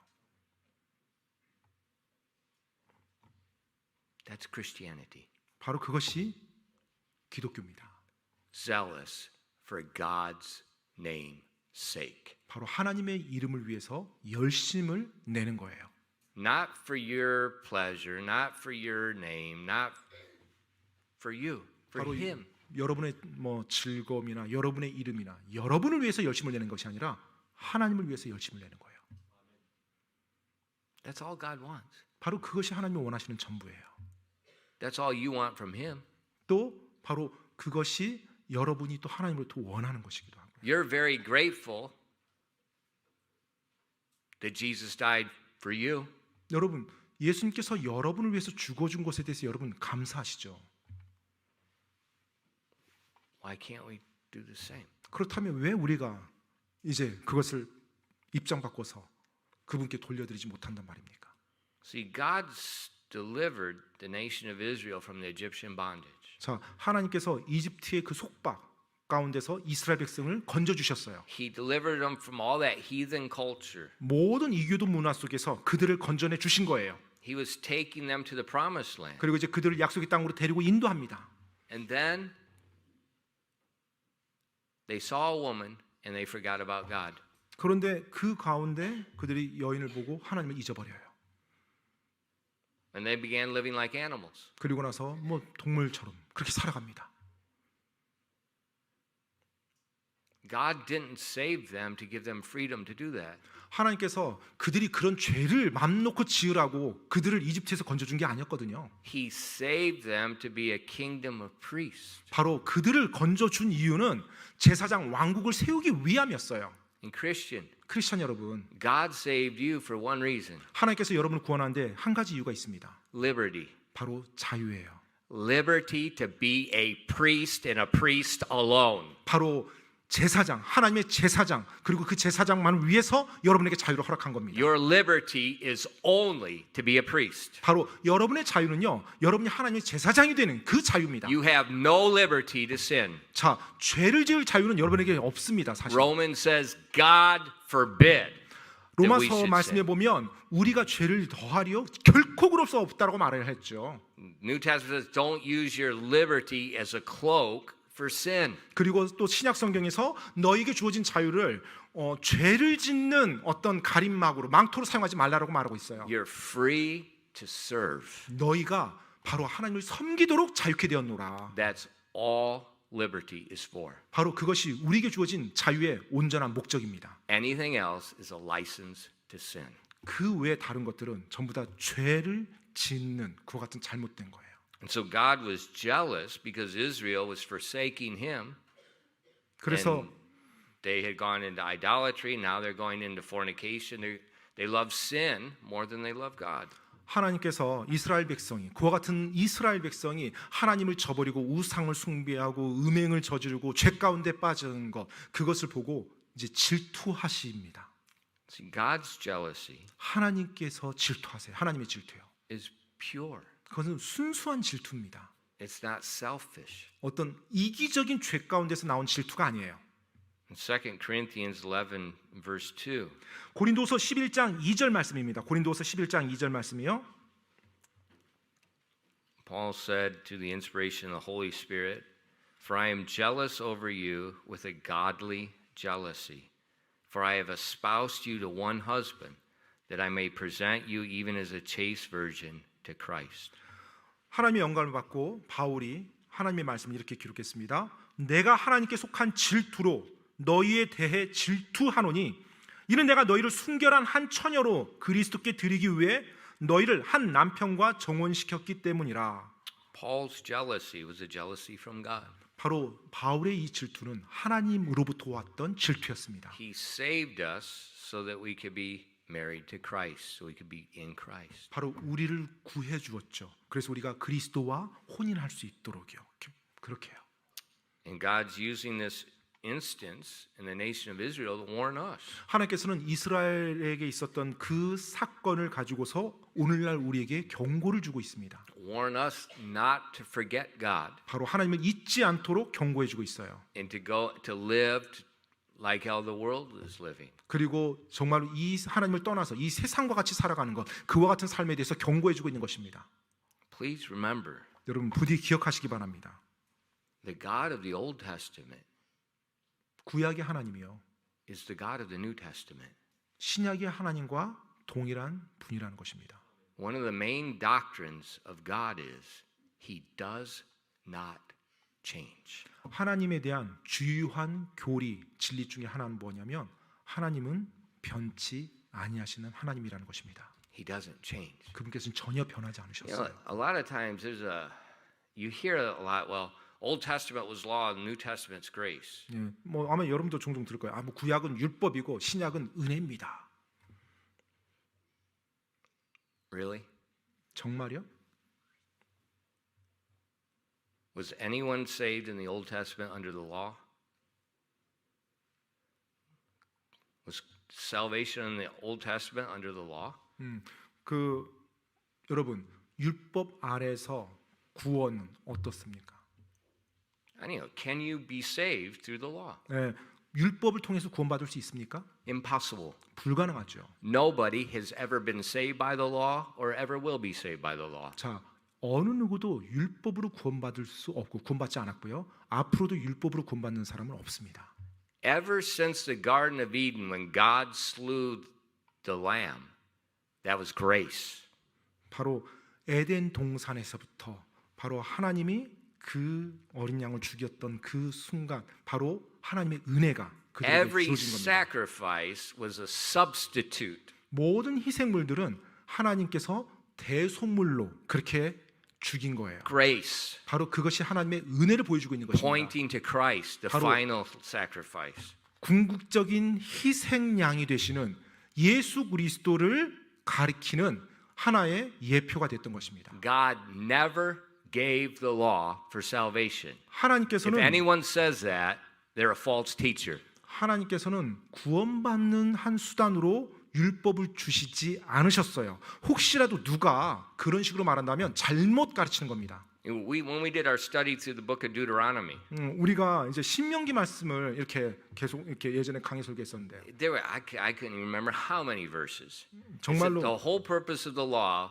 That's Christianity. 바로 그것이 기독교입니다. Zealous for God's name's sake. 바로 하나님의 이름을 위해서 열심을 내는 거예요. Not for your pleasure, not for your name, not for you, for 바로 him. 여러분의 즐거움이나 여러분의 이름이나 여러분을 위해서 열심을 내는 것이 아니라 하나님을 위해서 열심을 내는 거예요. That's all God wants. 바로 그것이 하나님이 원하시는 전부예요. That's all you want from him. 또 바로 그것이 여러분이 또 하나님으로부터 원하는 것이기도 하고요. You're very grateful that Jesus died for you. 여러분, 예수님께서 여러분을 위해서 죽어준 것에 대해서 여러분 감사하시죠? Why can't we do the same? 그렇다면 왜 우리가 이제 그것을 입장 바꿔서 그분께 돌려드리지 못한단 말입니까? See, God's delivered the nation of Israel from the Egyptian bondage. 자, 하나님께서 이집트의 그 속박 가운데서 이스라엘 백성을 건져 주셨어요. He delivered them from all that heathen culture. 모든 이교도 문화 속에서 그들을 건져내 주신 거예요. He was taking them to the promised land. 그리고 이제 그들을 약속의 땅으로 데리고 인도합니다. And then they saw a woman and they forgot about God. 그런데 그 가운데 그들이 여인을 보고 하나님을 잊어버려요. And they began living like animals. 그리고 나서 동물처럼 그렇게 살아갑니다. God didn't save them to give them freedom to do that. 하나님께서 그들이 그런 죄를 맘 놓고 지으라고 그들을 이집트에서 건져준 게 아니었거든요. He saved them to be a kingdom of priests. 바로 그들을 건져준 이유는 제사장 왕국을 세우기 위함이었어요. And Christian, 크리스찬 여러분, God saved you for one reason. 하나님께서 여러분을 구원하는데 한 가지 이유가 있습니다. Liberty. 바로 자유예요. Liberty to be a priest and a priest alone. 바로 제사장, 하나님의 제사장, 그리고 그 제사장만을 위해서 여러분에게 자유를 허락한 겁니다. Your liberty is only to be a priest. 바로 여러분의 자유는요, 여러분이 하나님의 제사장이 되는 그 자유입니다. You have no liberty to sin. 자, 죄를 지을 자유는 여러분에게 없습니다, 사실. Romans says, God forbid. that we 로마서 should 말씀에 sin. 보면 우리가 죄를 더하리요 결코 그럴 수 없다라고 말을 했죠. New Testament says, don't use your liberty as a cloak for sin. 그리고 또 신약 성경에서 너에게 주어진 자유를 죄를 짓는 어떤 가림막으로 망토로 사용하지 말라라고 말하고 있어요. You're free to serve. 너희가 바로 하나님을 섬기도록 자유케 되었노라. That's all liberty is for. 바로 그것이 우리에게 주어진 자유의 온전한 목적입니다. Anything else is a license to sin. 그 외에 다른 것들은 전부 다 죄를 짓는 그와 같은 잘못된 거예요. And so God was jealous because Israel was forsaking him. 그래서 And they had gone into idolatry. Now they're going into fornication. They love sin more than they love God. 하나님께서 이스라엘 백성이 그와 같은 이스라엘 백성이 하나님을 저버리고 우상을 숭배하고 음행을 저지르고 죄 가운데 빠진 것 그것을 보고 이제 질투하십니다. See, God's jealousy 하나님께서 질투하세요. 하나님의 질투요. is pure. 그것은 순수한 질투입니다. It's not selfish. 어떤 이기적인 죄 가운데서 나온 질투가 아니에요. In 2 Corinthians 11 verse 2. 고린도서 11장 2절 말씀입니다. 고린도서 11장 2절 말씀이요. Paul said to the inspiration of the Holy Spirit, "For I am jealous over you with a godly jealousy, for I have espoused you to one husband, that I may present you even as a chaste virgin to Christ. 하나님의 영감을 받고 바울이 하나님의 말씀을 이렇게 기록했습니다. 내가 하나님께 속한 질투로 너희에 대해 질투하노니 이는 내가 너희를 순결한 한 처녀로 그리스도께 드리기 위해 너희를 한 남편과 정혼시켰기 때문이라. Paul's jealousy was a jealousy from God. 바로 바울의 이 질투는 하나님으로부터 왔던 질투였습니다. He saved us so that we could be married to Christ, so we could be in Christ. 바로 우리를 구해 주었죠. 그래서 우리가 그리스도와 혼인할 수 있도록요. 그렇게요. And God's using this instance in the nation of Israel to warn us. 하나님께서는 이스라엘에게 있었던 그 사건을 가지고서 오늘날 우리에게 경고를 주고 있습니다. Warn us not to forget God 바로 하나님을 잊지 않도록 경고해 주고 있어요. and to live like how the world is living. 그리고 정말로 이 하나님을 떠나서 이 세상과 같이 살아가는 것, 그와 같은 삶에 대해서 경고해 주고 있는 것입니다. Please remember, 여러분 부디 기억하시기 바랍니다. the God of the Old Testament 구약의 하나님이요, is the God of the New Testament. 신약의 하나님과 동일한 분이라는 것입니다. One of the main doctrines of God is He does not change. 하나님에 대한 주요한 교리, 진리 중에 하나는 뭐냐면 하나님은 변치 아니하시는 하나님이라는 것입니다. He doesn't change. 그분께서는 전혀 변하지 You know, 않으셨어요. a lot of times you hear a lot. Well, Old Testament was law, and New Testament's grace. 예, 뭐 아마 여러분도 종종 들을 거예요. 뭐 구약은 율법이고 신약은 은혜입니다. Really? 정말요? Was anyone saved in the Old Testament under the law? Was salvation in the Old Testament under the law? 그 여러분 율법 아래서 구원은 어떻습니까? I can you be saved through the law? 예, 율법을 통해서 구원받을 수 있습니까? Impossible. 불가능하죠. Nobody has ever been saved by the law or ever will be saved by the law. 자, 어느 누구도 율법으로 구원받을 수 없고 구원받지 않았고요. 앞으로도 율법으로 구원받는 사람은 없습니다. Ever since the Garden of Eden, when God slew the lamb, that was grace. 바로 에덴 동산에서부터 바로 하나님이 그 어린 양을 죽였던 그 순간 바로 하나님의 은혜가 그들에게 Every 주어진 겁니다. sacrifice was a substitute. 모든 희생물들은 하나님께서 대속물로 그렇게 죽인 거예요. Grace, 바로 그것이 하나님의 은혜를 보여주고 있는 것입니다. pointing to Christ, the 바로 final sacrifice. 궁극적인 희생양이 되시는 예수 그리스도를 가리키는 하나의 예표가 됐던 것입니다. God never gave the law for salvation. If 하나님께서는 anyone says that, they're a false teacher. 하나님께서는 구원받는 한 수단으로 율법을 주시지 않으셨어요. 혹시라도 누가 그런 식으로 말한다면 잘못 가르치는 겁니다. When we did our study through the book of Deuteronomy, 우리가 이제 신명기 말씀을 이렇게 계속 이렇게 예전에 강의 설교했었는데 there were, I couldn't even remember how many verses. 정말로 The whole purpose of the law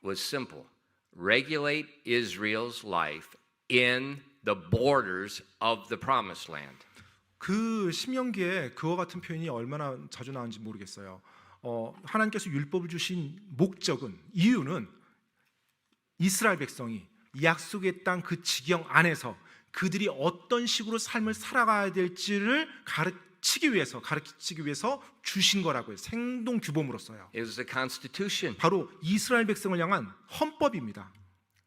was simple: regulate Israel's life in the borders of the promised land. 그 신명기에 그와 같은 표현이 얼마나 자주 나오는지 모르겠어요. 하나님께서 율법을 주신 목적은 이유는 이스라엘 백성이 약속의 땅 그 지경 안에서 그들이 어떤 식으로 삶을 살아가야 될지를 가르치기 위해서 주신 거라고 해요. 생동 규범으로써요. It was the Constitution. 바로 이스라엘 백성을 향한 헌법입니다.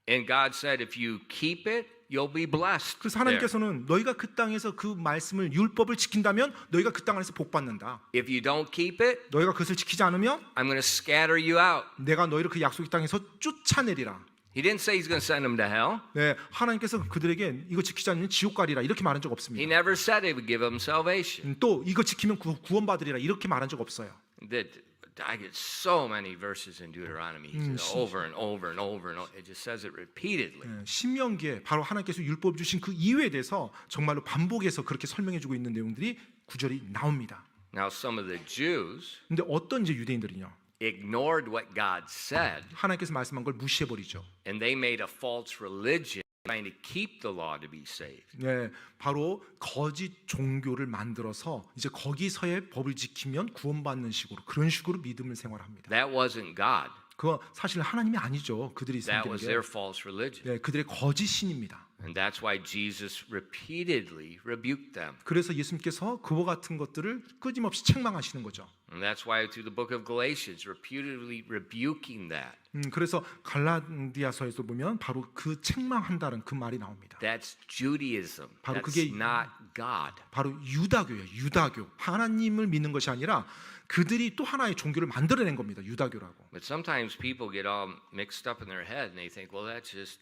And God said, if you keep it, you'll be blessed. 그래서 there. 하나님께서는 너희가 그 땅에서 그 말씀을 율법을 지킨다면 너희가 그 땅 안에서 복 받는다. If you don't keep it, 너희가 그것을 지키지 않으면 I'm going to scatter you out. 내가 너희를 그 약속의 땅에서 쫓아내리라. He didn't say he's going to send them to hell. 네, 하나님께서 그들에게 이거 지키지 않으면 지옥 가리라 이렇게 말한 적 He 없습니다. never said he would give them salvation. 또 이거 지키면 구원받으리라 이렇게 말한 적 없어요. That I get so many verses in Deuteronomy. He says over and over and over and over. It just says it repeatedly. 네, 신명기에 바로 하나님께서 율법 주신 그 이유에 대해서 정말로 반복해서 그렇게 설명해주고 있는 내용들이 구절이 나옵니다. Now some of the Jews 근데 어떤 이제 유대인들이요? ignored what God said, 하나님께서 말씀한 걸 무시해버리죠. and they made a false religion trying to keep the law to be saved. 네, 바로 거짓 종교를 만들어서 이제 거기서의 법을 지키면 구원받는 식으로 그런 식으로 믿음을 생활합니다. That wasn't God. 그거 사실 하나님이 아니죠. 그들이 That 섬기는 was 게. their false religion. 네, 그들의 거짓 신입니다. And that's why Jesus repeatedly rebuked them. 그래서 예수님께서 그와 같은 것들을 끊임없이 책망하시는 거죠. And that's why through the book of Galatians, repeatedly rebuking that. 그래서 갈라디아서에서 보면 바로 그 책망한다는 그 말이 나옵니다. That's Judaism. 바로 That's 그게 not God. 바로 유다교예요. 유다교. 하나님을 믿는 것이 아니라 그들이 또 하나의 종교를 만들어낸 겁니다. 유다교라고. But sometimes people get all mixed up in their head and they think, well, that's just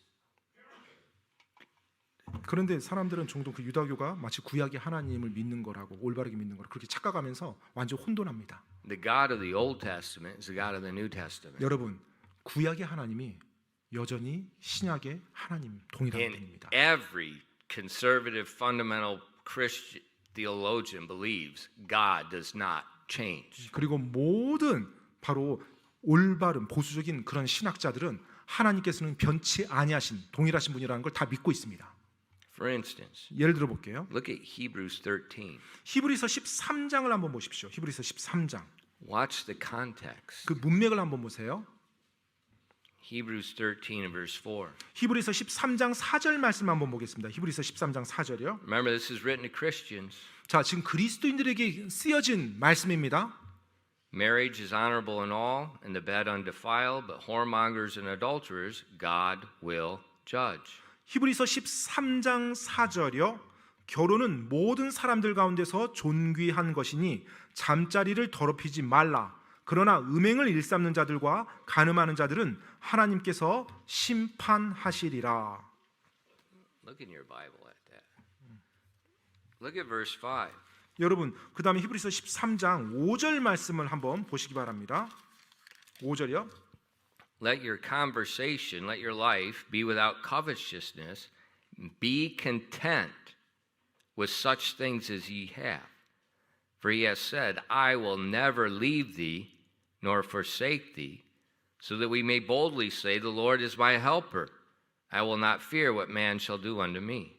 그런데 사람들은 종종 그 유다교가 마치 구약의 하나님을 믿는 거라고 올바르게 믿는 거라고 그렇게 착각하면서 완전 혼돈합니다. the God of the Old Testament is the God of the New Testament. 여러분, 구약의 하나님이 여전히 신약의 하나님 동일한 And 분입니다. every conservative, fundamental Christian theologian believes God does not change. 그리고 모든 바로 올바른 보수적인 그런 신학자들은 하나님께서는 변치 아니하신 동일하신 분이라는 걸 다 믿고 있습니다. For instance, 예를 들어 볼게요. look at Hebrews 13. 히브리서 13장을 한번 보십시오. 히브리서 13장. Watch the context. 그 문맥을 한번 보세요. Hebrews 13 and verse 4. 히브리서 13장 4절 말씀 한번 보겠습니다. 히브리서 13장 4절이요. Remember, this is written to Christians. 자, 지금 그리스도인들에게 쓰여진 말씀입니다. Marriage is honorable in all, and the bed undefiled, but whoremongers and adulterers God will judge. 히브리서 13장 4절이요. 결혼은 모든 사람들 가운데서 존귀한 것이니 잠자리를 더럽히지 말라. 그러나 음행을 일삼는 자들과 간음하는 자들은 하나님께서 심판하시리라. Look in your Bible at that. Look at verse 5. 여러분, 그다음에 히브리서 13장 5절 말씀을 한번 보시기 바랍니다. 5절이요. Let your conversation, let your life be without covetousness. Be content with such things as ye have. For he has said, I will never leave thee nor forsake thee, so that we may boldly say, the Lord is my helper. I will not fear what man shall do unto me.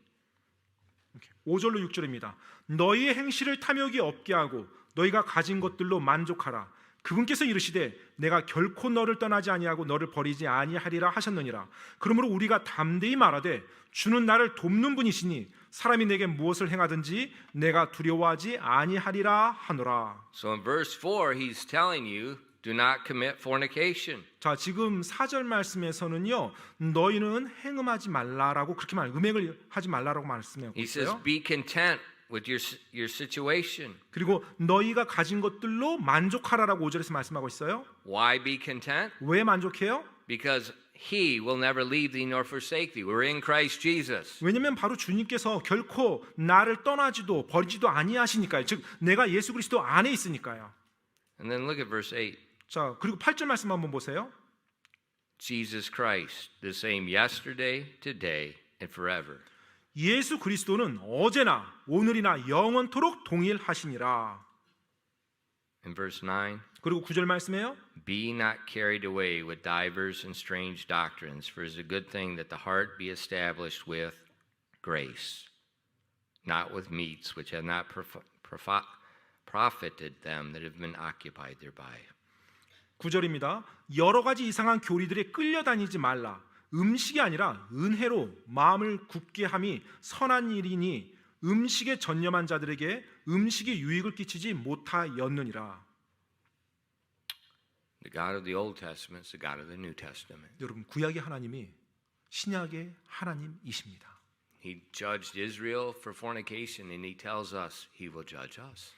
5절로 6절입니다. 너희의 행실을 탐욕이 없게 하고 너희가 가진 것들로 만족하라. 그분께서 이르시되 내가 결코 너를 떠나지 아니하고 너를 버리지 아니하리라 하셨느니라. 그러므로 우리가 담대히 말하되 주는 나를 돕는 분이시니 사람이 내게 무엇을 행하든지 내가 두려워하지 아니하리라 하노라. So in verse 4, he's telling you, do not commit fornication. 자, 지금 4절 말씀에서는요, 너희는 행음하지 말라라고 그렇게 음행을 하지 말라라고 말씀하고 He says, 있어요. be content with your situation. 그리고 너희가 가진 것들로 만족하라라고 5절에서 말씀하고 있어요. Why be content? 왜 만족해요? Because he will never leave thee nor forsake thee. We're in Christ Jesus. 왜냐면 바로 주님께서 결코 나를 떠나지도 버리지도 아니하시니까요. 즉 내가 예수 그리스도 안에 있으니까요. And then look at verse 8. 자, 그리고 8절 말씀 한번 보세요. Jesus Christ, the same yesterday, today, and forever. 예수 그리스도는 어제나 오늘이나 영원토록 동일하시니라. In verse 9, 그리고 9절 말씀에요. be not carried away with divers and strange doctrines, for it is a good thing that the heart be established with grace, not with meats which have not profited them that have been occupied thereby. 9절입니다. 여러 가지 이상한 교리들에 끌려다니지 말라. 음식이 아니라 은혜로 마음을 굳게 함이 선한 일이니 음식에 전념한 자들에게 음식이 유익을 끼치지 못하였느니라. The God of the Old Testament is the God of the New Testament. 여러분, 구약의 하나님이 신약의 하나님이십니다. He judged Israel for fornication, and he tells us he will judge us.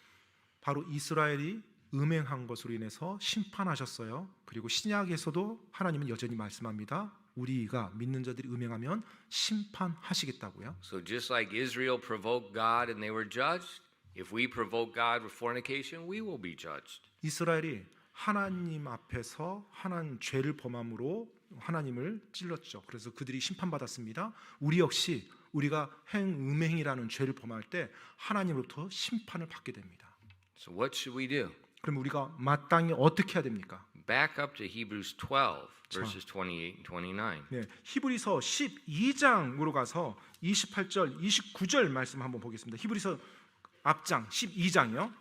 바로 이스라엘이 음행한 것으로 인해서 심판하셨어요. 그리고 신약에서도 하나님은 여전히 말씀합니다. 우리가 믿는 자들이 음행하면 심판하시겠다고요. So just like Israel provoked God and they were judged, if we provoke God with fornication, we will be judged. 이스라엘이 하나님 앞에서 하나님 죄를 범함으로 하나님을 찔렀죠. 그래서 그들이 심판받았습니다. 우리 역시 우리가 음행이라는 죄를 범할 때 하나님으로부터 심판을 받게 됩니다. So what should we do? 그럼 우리가 마땅히 어떻게 해야 됩니까? back up to Hebrews 12, verses 28 and 29. 네, 히브리서 12장으로 가서 28절, 29절 말씀 한번 보겠습니다. 히브리서 앞장 12장이요.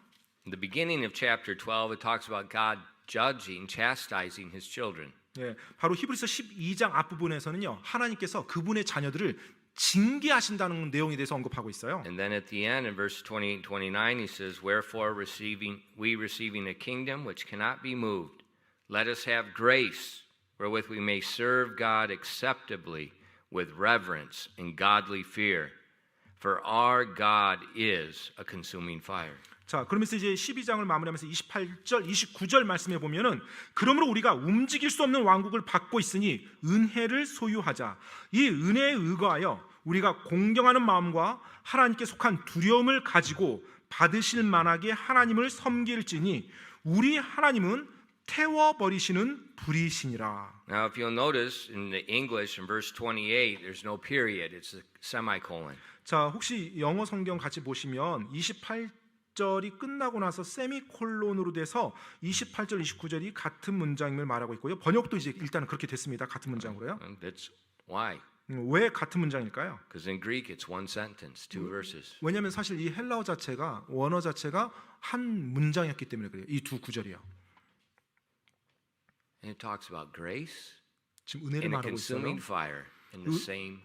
In the beginning of chapter 12, it talks about God judging, chastising his children. 네, 바로 히브리서 12장 앞부분에서는요. 하나님께서 그분의 자녀들을 징계하신다는 내용에 대해서 언급하고 있어요. And then at the end, in verse 28 and 29, he says, Wherefore receiving a kingdom which cannot be moved, let us have grace wherewith we may serve God acceptably with reverence and godly fear. For our God is a consuming fire. 자, 그러면서 이제 12장을 마무리하면서 28절, 29절 말씀해 보면은 그러므로 우리가 움직일 수 없는 왕국을 받고 있으니 은혜를 소유하자. 이 은혜에 의거하여 우리가 공경하는 마음과 하나님께 속한 두려움을 가지고 받으실 만하게 하나님을 섬길지니 우리 하나님은 태워버리시는 불이시니라. Now, if you'll notice in the English in verse 28, there's no period, it's a semicolon. 자, 혹시 영어 성경 같이 보시면 28절이 끝나고 나서 세미콜론으로 돼서 28절, 29절이 같은 문장임을 말하고 있고요. 번역도 이제 일단은 그렇게 됐습니다. 같은 문장으로요. And that's why. 왜 같은 문장일까요? Because in Greek, it's one sentence, two verses. 왜냐하면 사실 이 헬라어 자체가 원어 자체가 한 문장이었기 때문에 그래요. 이 두 구절이요. And it talks about grace 지금 은혜를 and a 말하고 있어요. consuming fire in the same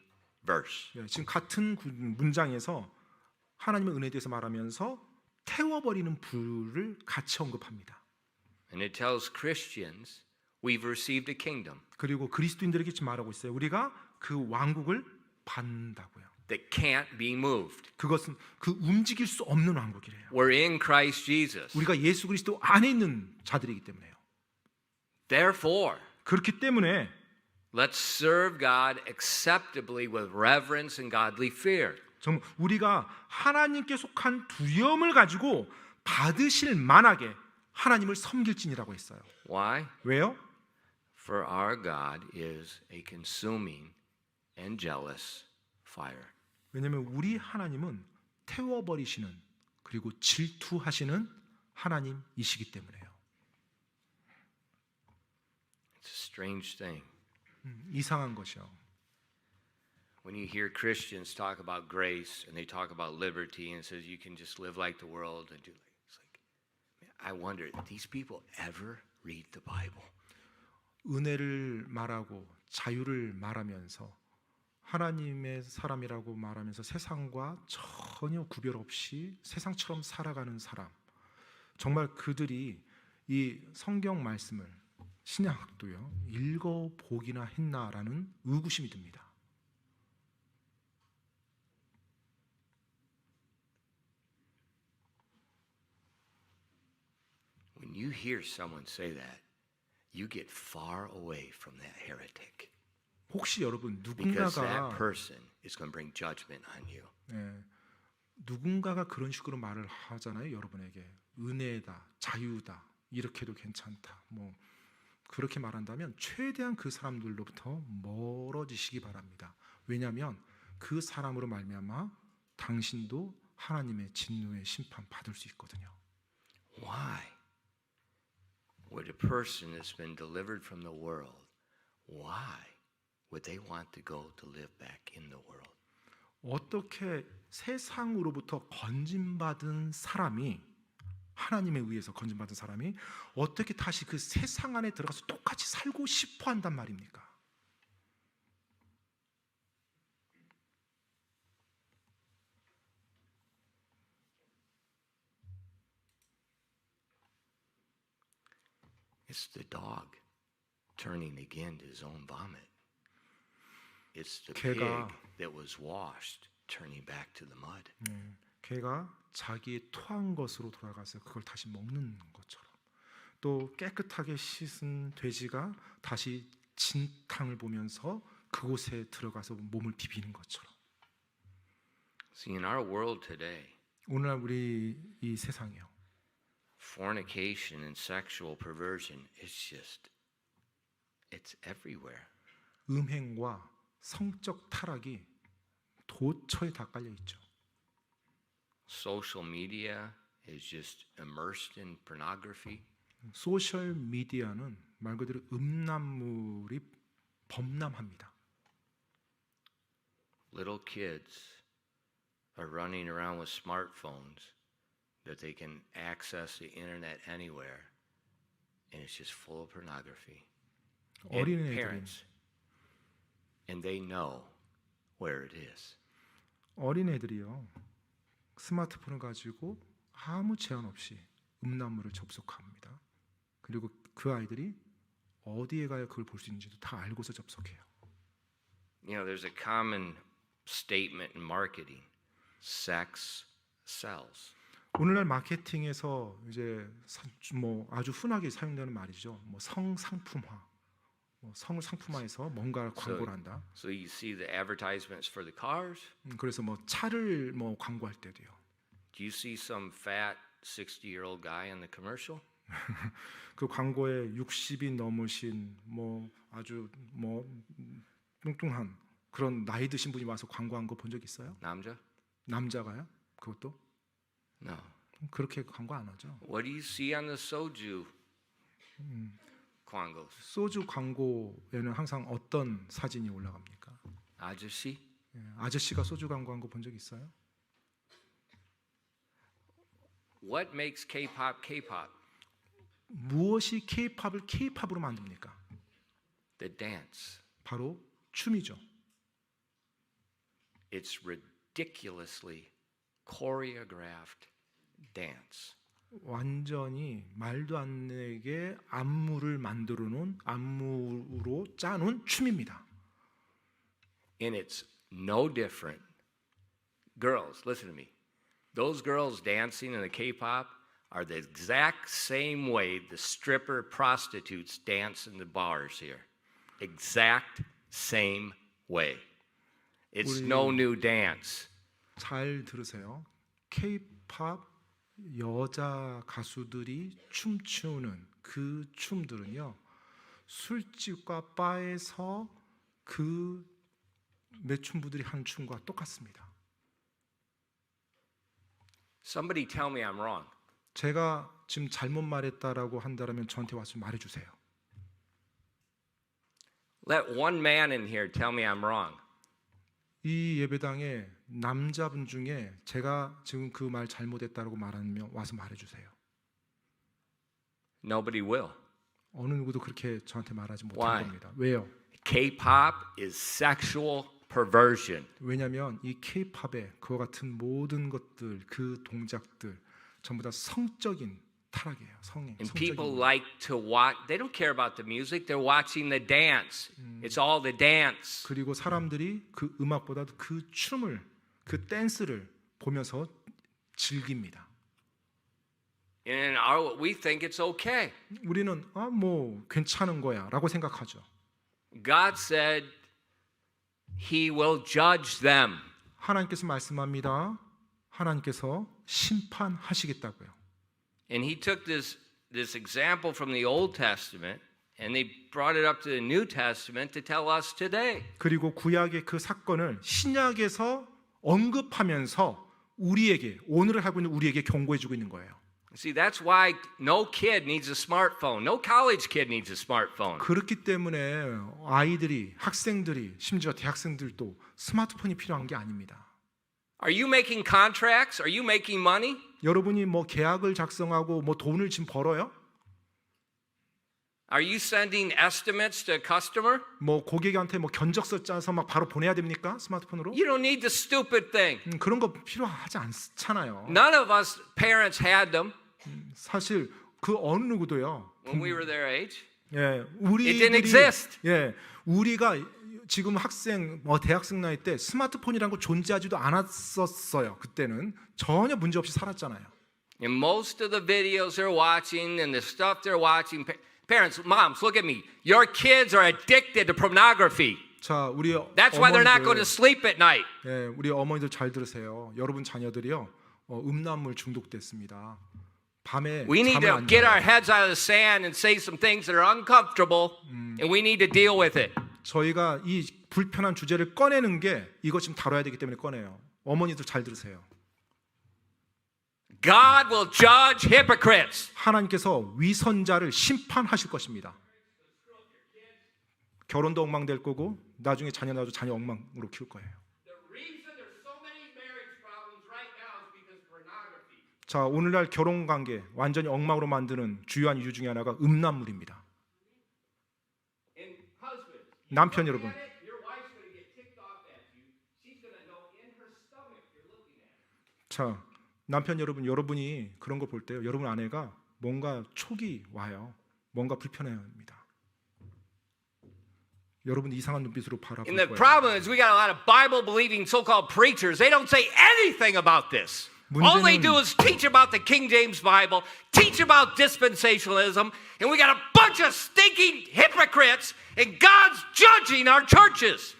verse. 예, 지금 같은 문장에서 하나님의 은혜에 대해서 말하면서 태워버리는 불을 같이 언급합니다. And it tells Christians we've received a kingdom 그리고 그리스도인들에게 지금 말하고 있어요. 우리가 그 왕국을 받는다고요. that can't be moved. 그것은 그 움직일 수 없는 왕국이래요. We're in Christ Jesus. 우리가 예수 그리스도 안에 있는 자들이기 때문에요. Therefore, 그렇기 때문에 let's serve God acceptably with reverence and godly fear. 정말 우리가 하나님께 속한 두려움을 가지고 받으실 만하게 하나님을 섬길지니라고 했어요. Why? 왜요? For our God is a consuming and jealous fire. 왜냐하면 우리 하나님은 태워버리시는 그리고 질투하시는 하나님이시기 때문에요. It's a strange thing. 이상한 것이요. When you hear Christians talk about grace and they talk about liberty and it says you can just live like the world and do it's like I wonder, these people ever read the Bible? 은혜를 말하고 자유를 말하면서 하나님의 사람이라고 말하면서 세상과 전혀 구별 없이 세상처럼 살아가는 사람, 정말 그들이 이 성경 말씀을 신약도요 읽어보기나 했나라는 의구심이 듭니다. When you hear someone say that, you get far away from that heretic. 혹시 여러분 Because that 누군가가 person is going to bring judgment on you. 누군가가 그런 식으로 말을 하잖아요. 여러분에게 은혜다, 자유다, 이렇게도 괜찮다. 뭐 그렇게 말한다면 최대한 그 사람들로부터 멀어지시기 바랍니다. 왜냐하면 그 사람으로 말미암아 당신도 하나님의 진노의 심판 받을 수 있거든요. Why? Would a person that's been delivered from the world, why would they want to go to live back in the world? 어떻게 세상으로부터 건진받은 사람이 하나님에 의해서 건진받은 사람이 어떻게 다시 그 세상 안에 들어가서 똑같이 살고 싶어 한단 말입니까? It's the dog turning again to his own vomit. It's the pig 개가 that was washed turning back to the mud. 개가 자기의 토한 것으로 돌아가서 그걸 다시 먹는 것처럼, 또 깨끗하게 씻은 돼지가 다시 진탕을 보면서 그곳에 들어가서 몸을 비비는 것처럼. See, in our world today, 오늘날 우리 이 세상이요, fornication and sexual perversion is just, it's everywhere. 음행과 성적 타락이 도처에 다 깔려 있죠. Social media is just immersed in pornography. 소셜 미디어는 말 그대로 음란물이 범람합니다. Little kids are running around with smartphones that they can access the internet anywhere, and it's just full of pornography. And 어린애들이 parents, and they know where it is. 어린애들이요 스마트폰을 가지고 아무 제한 없이 음란물을 접속합니다. 그리고 그 아이들이 어디에 가야 그걸 볼 수 있는지도 다 알고서 접속해요. You know, there's a common statement in marketing: sex sells. 오늘날 마케팅에서 이제 뭐 아주 흔하게 사용되는 말이죠. 뭐 성상품화, 뭐 성을 상품화해서 뭔가 광고를 한다. So you see the advertisements for the cars. 그래서 뭐 차를 뭐 광고할 때도요. Do you see some fat 60-year-old guy in the commercial? 그 광고에 60이 넘으신 뭐 아주 뭐 뚱뚱한 그런 나이 드신 분이 와서 광고한 거 본 적 있어요? 남자? 남자가요? 그것도? No. 그렇게 광고 안 하죠. What do you see on the soju 광고s? 소주 광고에는 항상 어떤 사진이 올라갑니까? 아저씨? 아저씨가 소주 광고한 거 본 적 있어요? What makes K-pop K-pop? 무엇이 K-팝을 K-팝으로 만듭니까? The dance. 바로 춤이죠. It's ridiculously choreographed dance. 완전히 말도 안 되게 안무를 만들어 놓은 안무로 짜놓은 춤입니다. And it's no different. Girls, listen to me. Those girls dancing in the K-pop are the exact same way the stripper prostitutes dance in the bars here. Exact same way. It's no new dance. 잘 들으세요. K-팝 여자 가수들이 춤추는 그 춤들은요. 술집과 바에서 그 매춘부들이 하는 춤과 똑같습니다. Somebody tell me I'm wrong. 제가 지금 잘못 말했다라고 한다면 저한테 와서 말해주세요. Let one man in here tell me I'm wrong. 이 예배당에 남자분 중에 제가 지금 그 말 잘못했다라고 말하면 와서 말해주세요. Nobody will. 어느 누구도 그렇게 저한테 말하지 못할 Why? 겁니다. 왜요? K-pop is sexual perversion. 왜냐하면 이 K-팝의 그와 같은 모든 것들, 그 동작들 전부 다 성적인 타락이에요. And people 성적인. like to watch. They don't care about the music. They're watching the dance. It's all the dance. 그리고 사람들이 그 음악보다도 그 춤을, 그 댄스를 보면서 즐깁니다. And we think it's okay. 우리는 뭐 괜찮은 거야라고 생각하죠. God said He will judge them. 하나님께서 말씀합니다. 하나님께서 심판하시겠다고요. And He took this example from the Old Testament and they brought it up to the New Testament to tell us today. 그리고 구약의 그 사건을 신약에서 언급하면서 우리에게 오늘을 하고 있는 우리에게 경고해주고 있는 거예요. See, that's why no kid needs a smartphone. No college kid needs a smartphone. 그렇기 때문에 아이들이, 학생들이, 심지어 대학생들도 스마트폰이 필요한 게 아닙니다. Are you making contracts? Are you making money? 여러분이 뭐 계약을 작성하고 뭐 돈을 지금 벌어요? Are you sending estimates to a customer? 뭐 고객한테 뭐 견적서 짜서 막 바로 보내야 됩니까? 스마트폰으로? You don't need the stupid thing. 그런 거 필요하지 않잖아요. None of us parents had them 사실 그 어느 누구도요. when we were their age. 예, It didn't 우리들이 exist. 예, 우리가 지금 학생, 대학생 나이 때 스마트폰이라는 거 존재하지도 않았었어요. 그때는 전혀 문제 없이 살았잖아요. And most of the videos they're watching and the stuff they're watching, parents, moms, look at me. Your kids are addicted to pornography. 자, 우리 That's why they're not going to 어머니들, sleep at night. 예, 우리 어머니들 잘 들으세요. 여러분 자녀들이요, 음란물 중독됐습니다. 밤에 We need 잠을 to 안 get our 자요. heads out of the sand and say some things that are uncomfortable, and we need to deal with it. 저희가 이 불편한 주제를 꺼내는 게 이거 지금 다뤄야 되기 때문에 꺼내요. 어머니들 잘 들으세요. God will judge hypocrites. 하나님께서 위선자를 심판하실 것입니다. 결혼도 엉망될 거고 나중에 자녀 낳아도 자녀 엉망으로 키울 거예요. 자, 오늘날 결혼 관계 완전히 엉망으로 만드는 주요한 이유 중에 하나가 음란물입니다. 남편 여러분, 자, 남편 여러분, 여러분이 그런 걸 볼 때요, 여러분 아내가 뭔가 촉이 와요. 뭔가 불편해합니다. 여러분 이상한 눈빛으로 바라볼 And the 거예요. problem is we got a lot of Bible-believing so-called preachers. They don't say anything about this. All they do is teach about the King James Bible, teach about dispensationalism, and we got a bunch of stinking hypocrites, and God's judging our churches.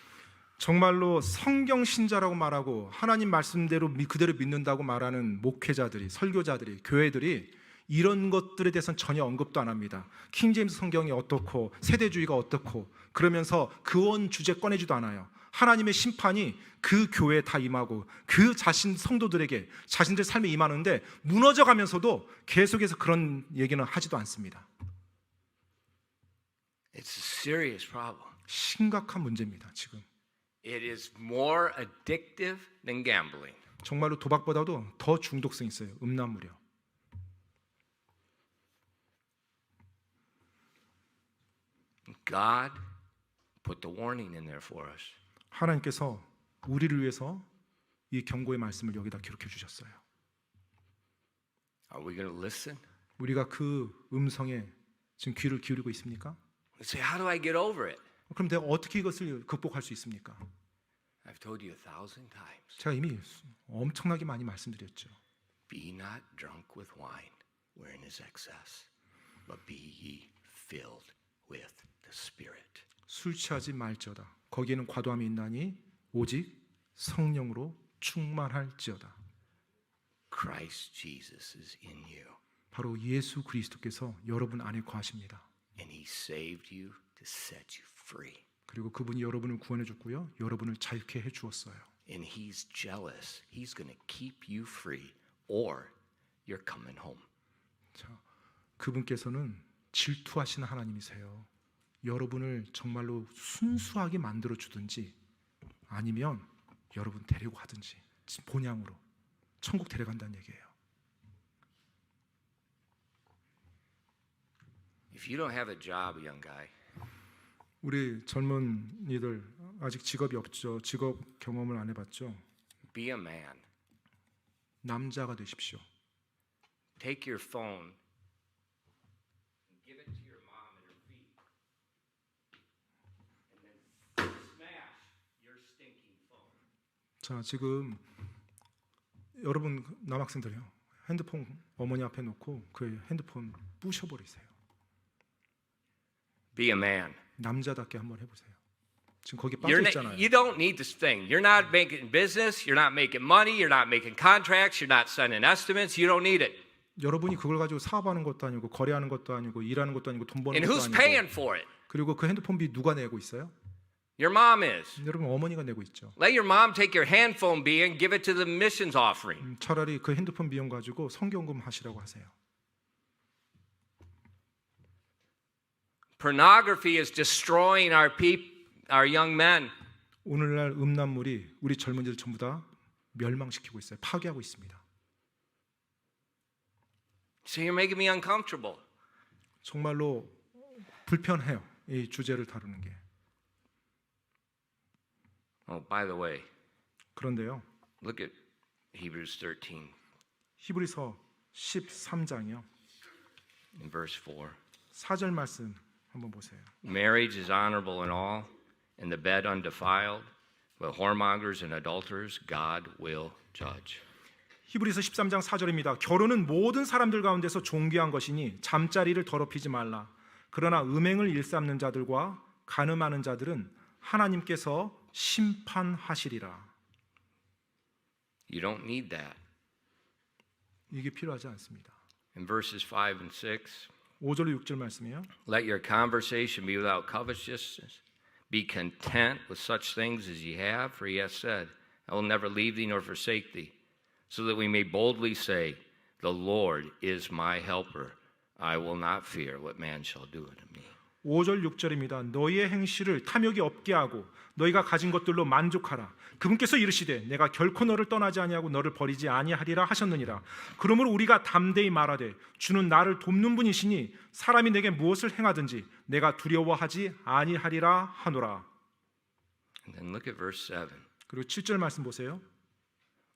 정말로 성경 신자라고 말하고 하나님 말씀대로 그대로 믿는다고 말하는 목회자들이, 설교자들이, 교회들이 이런 것들에 대해서는 전혀 언급도 안 합니다. 킹제임스 성경이 어떻고 세대주의가 어떻고 그러면서 그원 주제 꺼내지도 않아요. 하나님의 심판이 그 교회에 다 임하고 그 자신 성도들에게 자신들 삶에 임하는데 무너져가면서도 계속해서 그런 얘기는 하지도 않습니다. It's a serious problem. 심각한 문제입니다. 지금 It is more addictive than gambling. 정말로 도박보다도 더 중독성 있어요. 음란물이요. God put the warning in there for us. 하나님께서 우리를 위해서 이 경고의 말씀을 여기다 기록해 주셨어요. Are we going to listen? 우리가 그 음성에 지금 귀를 기울이고 있습니까? We say, how do I get over it? 그럼 내가 어떻게 이것을 극복할 수 있습니까? I've told you 1,000 times. 제가 이미 엄청나게 많이 말씀드렸죠. Be not drunk with wine, wherein is excess, but be ye filled with the Spirit. 술 취하지 말지어다. 거기에는 과도함이 있나니 오직 성령으로 충만할지어다. Christ Jesus is in you, 바로 예수 그리스도께서 여러분 안에 거하십니다. and He saved you to set you free. 그리고 그분이 여러분을 구원해 줬고요, 여러분을 자유케 해 주었어요. And He's jealous. He's going to keep you free, or you're coming home. 자, 그분께서는 질투하시는 하나님이세요. 여러분을 정말로 순수하게 만들어 주든지 아니면 여러분 데리고 가든지 본향으로 천국 데려간다는 얘기예요. If you don't have a job, young guy, 우리 젊은이들 아직 직업이 없죠. 직업 경험을 안 해봤죠. be a man. 남자가 되십시오. Take your phone and give it to your mom at her feet. And then smash your stinking phone. 자, 지금 여러분 남학생들이요, 핸드폰 어머니 앞에 놓고 그 핸드폰 부셔버리세요. Be a man. 남자답게 한번 해보세요. 지금 거기 You're 빠져 not, 있잖아요. you don't need this thing. You're not making business. You're not making money. You're not making contracts. You're not sending estimates. You don't need it. 여러분이 그걸 가지고 사업하는 것도 아니고 거래하는 것도 아니고 일하는 것도 아니고 돈 버는 And 것도 who's 아니고 paying for it? 그리고 그 핸드폰비 누가 내고 있어요? Your mom is. 여러분 어머니가 내고 있죠. Let your mom take your handphone bill and give it to the missions offering. 차라리 그 핸드폰 비용 가지고 성경금 하시라고 하세요. Pornography is destroying our young men. 오늘날 음란물이 우리 젊은이들 전부 다 멸망시키고 있어요. 파괴하고 있습니다. So you're making me uncomfortable. 정말로 불편해요. 이 주제를 다루는 게. Oh, by the way, 그런데요, look at Hebrews 13 히브리서 13장이요. in verse 4. 4절 말씀 한번 보세요. Marriage is honorable in all, and the bed undefiled, but whoremongers and adulterers God will judge. 히브리서 13장 4절입니다. 결혼은 모든 사람들 가운데서 존귀한 것이니 잠자리를 더럽히지 말라. 그러나 음행을 일삼는 자들과 간음하는 자들은 하나님께서 심판하시리라. You don't need that. 이게 필요하지 않습니다. In verses 5 and 6, 5절 6절 말씀이에요. let your conversation be without covetousness. Be content with such things as ye have, for he hath said, I will never leave thee nor forsake thee, so that we may boldly say, The Lord is my helper. I will not fear what man shall do unto me. 5절 6절입니다. 너희의 행실을 탐욕이 없게 하고 너희가 가진 것들로 만족하라. 그분께서 이르시되 내가 결코 너를 떠나지 아니하고 너를 버리지 아니하리라 하셨느니라. 그러므로 우리가 담대히 말하되 주는 나를 돕는 분이시니 사람이 내게 무엇을 행하든지 내가 두려워하지 아니하리라 하노라. And then look at verse 7. 그리고 7절 말씀 보세요.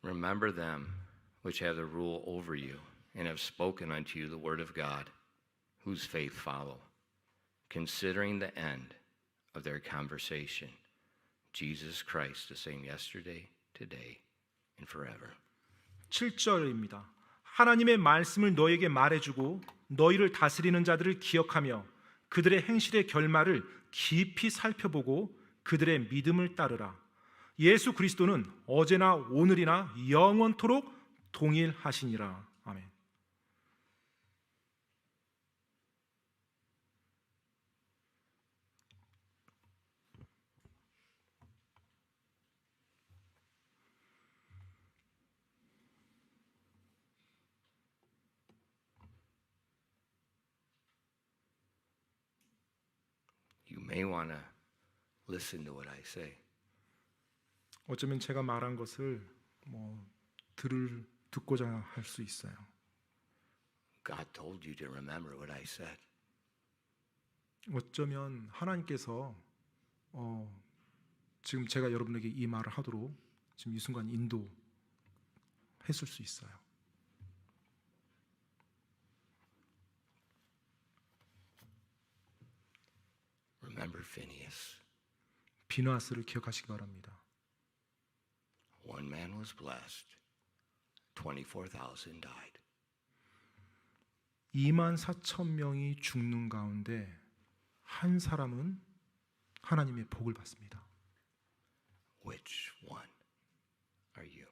Remember them which have the rule over you and have spoken unto you the word of God, whose faith follow, considering the end of their conversation, Jesus Christ the same yesterday, today, and forever. 7절입니다. 하나님의 말씀을 너에게 말해주고 너희를 다스리는 자들을 기억하며 그들의 행실의 결말을 깊이 살펴보고 그들의 믿음을 따르라. 예수 그리스도는 어제나 오늘이나 영원토록 동일하시니라. 아멘. You may want to listen to what I say. 어쩌면 제가 말한 것을 듣고자 할 수 있어요. God told you to remember what I said. 어쩌면 하나님께서 지금 제가 여러분에게 이 말을 하도록 지금 이 순간 인도했을 수 있어요. Remember Phineas. 비느하스를 기억하시기 바랍니다. One man was blessed. 24,000 died. 24,000명이 죽는 가운데 한 사람은 하나님의 복을 받습니다. Which one are you?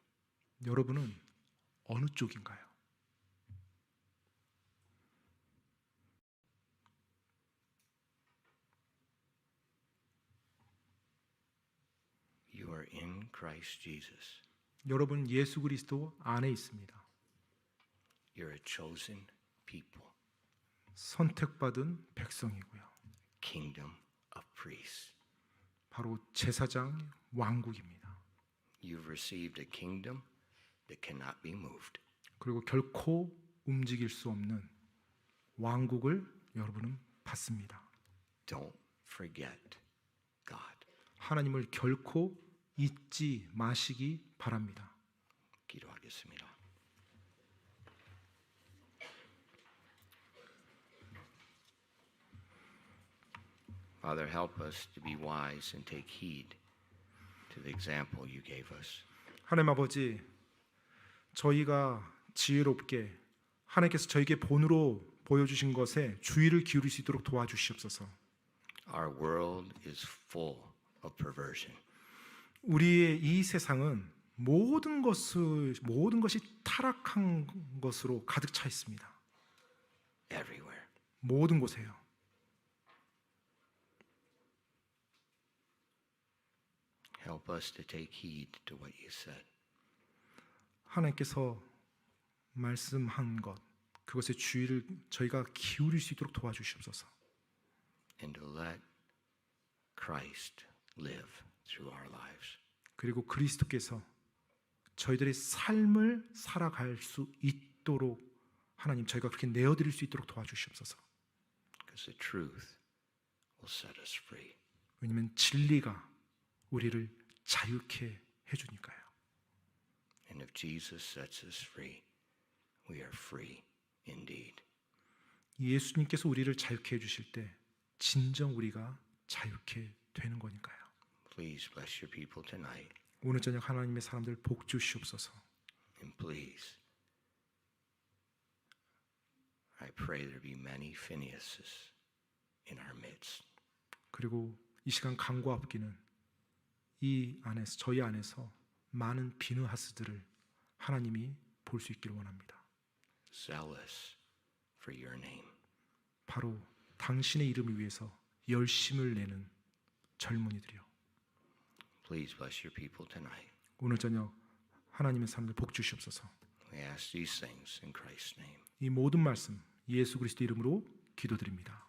여러분은 어느 쪽인가요? You are in Christ Jesus. 여러분 예수 그리스도 안에 있습니다. You're a chosen people. 선택받은 백성이고요. Kingdom of priests. 바로 제사장 왕국입니다. You've received a kingdom that cannot be moved. 그리고 결코 움직일 수 없는 왕국을 여러분은 받습니다. Don't forget God. 하나님을 결코 잊지 마시기 바랍니다. 기도하겠습니다. Father, help us to be wise and take heed to the example you gave us. 하나님 아버지, 저희가 지혜롭게 하나님께서 저에게 본으로 보여주신 것에 주의를 기울일 수 있도록 도와주시옵소서. Our world is full of perversion. 우리의 이 세상은 모든 것이 타락한 것으로 가득 차 있습니다. Everywhere. 모든 곳에요. Help us to take heed to what you said. 하나님께서 말씀한 것, 그것에 주의를 저희가 기울일 수 있도록 도와주시옵소서. And to let Christ live through our lives. 그리고 그리스도께서 저희들의 삶을 살아갈 수 있도록 하나님 저희가 그렇게 내어드릴 수 있도록 도와주시옵소서. Because the truth will set us free. 왜냐하면 진리가 우리를 자유케 해주니까요. And if Jesus sets us free, we are free indeed. 예수님께서 우리를 자유케 해주실 때 진정 우리가 자유케 되는 거니까요. Please bless your people tonight. 오늘 저녁 하나님의 사람들 복 주시옵소서. And please, I pray there be many Phineases in our midst. 그리고 이 시간 간구하옵기는 이 안에서 저희 안에서 많은 비느하스들을 하나님이 볼 수 있기를 원합니다. Zealous for your name. 바로 당신의 이름을 위해서 열심을 내는 젊은이들이요. Please bless your people tonight. 오늘 저녁 하나님의 사람들 복 주시옵소서. We ask these things in Christ's name. 이 모든 말씀 예수 그리스도 이름으로 기도드립니다.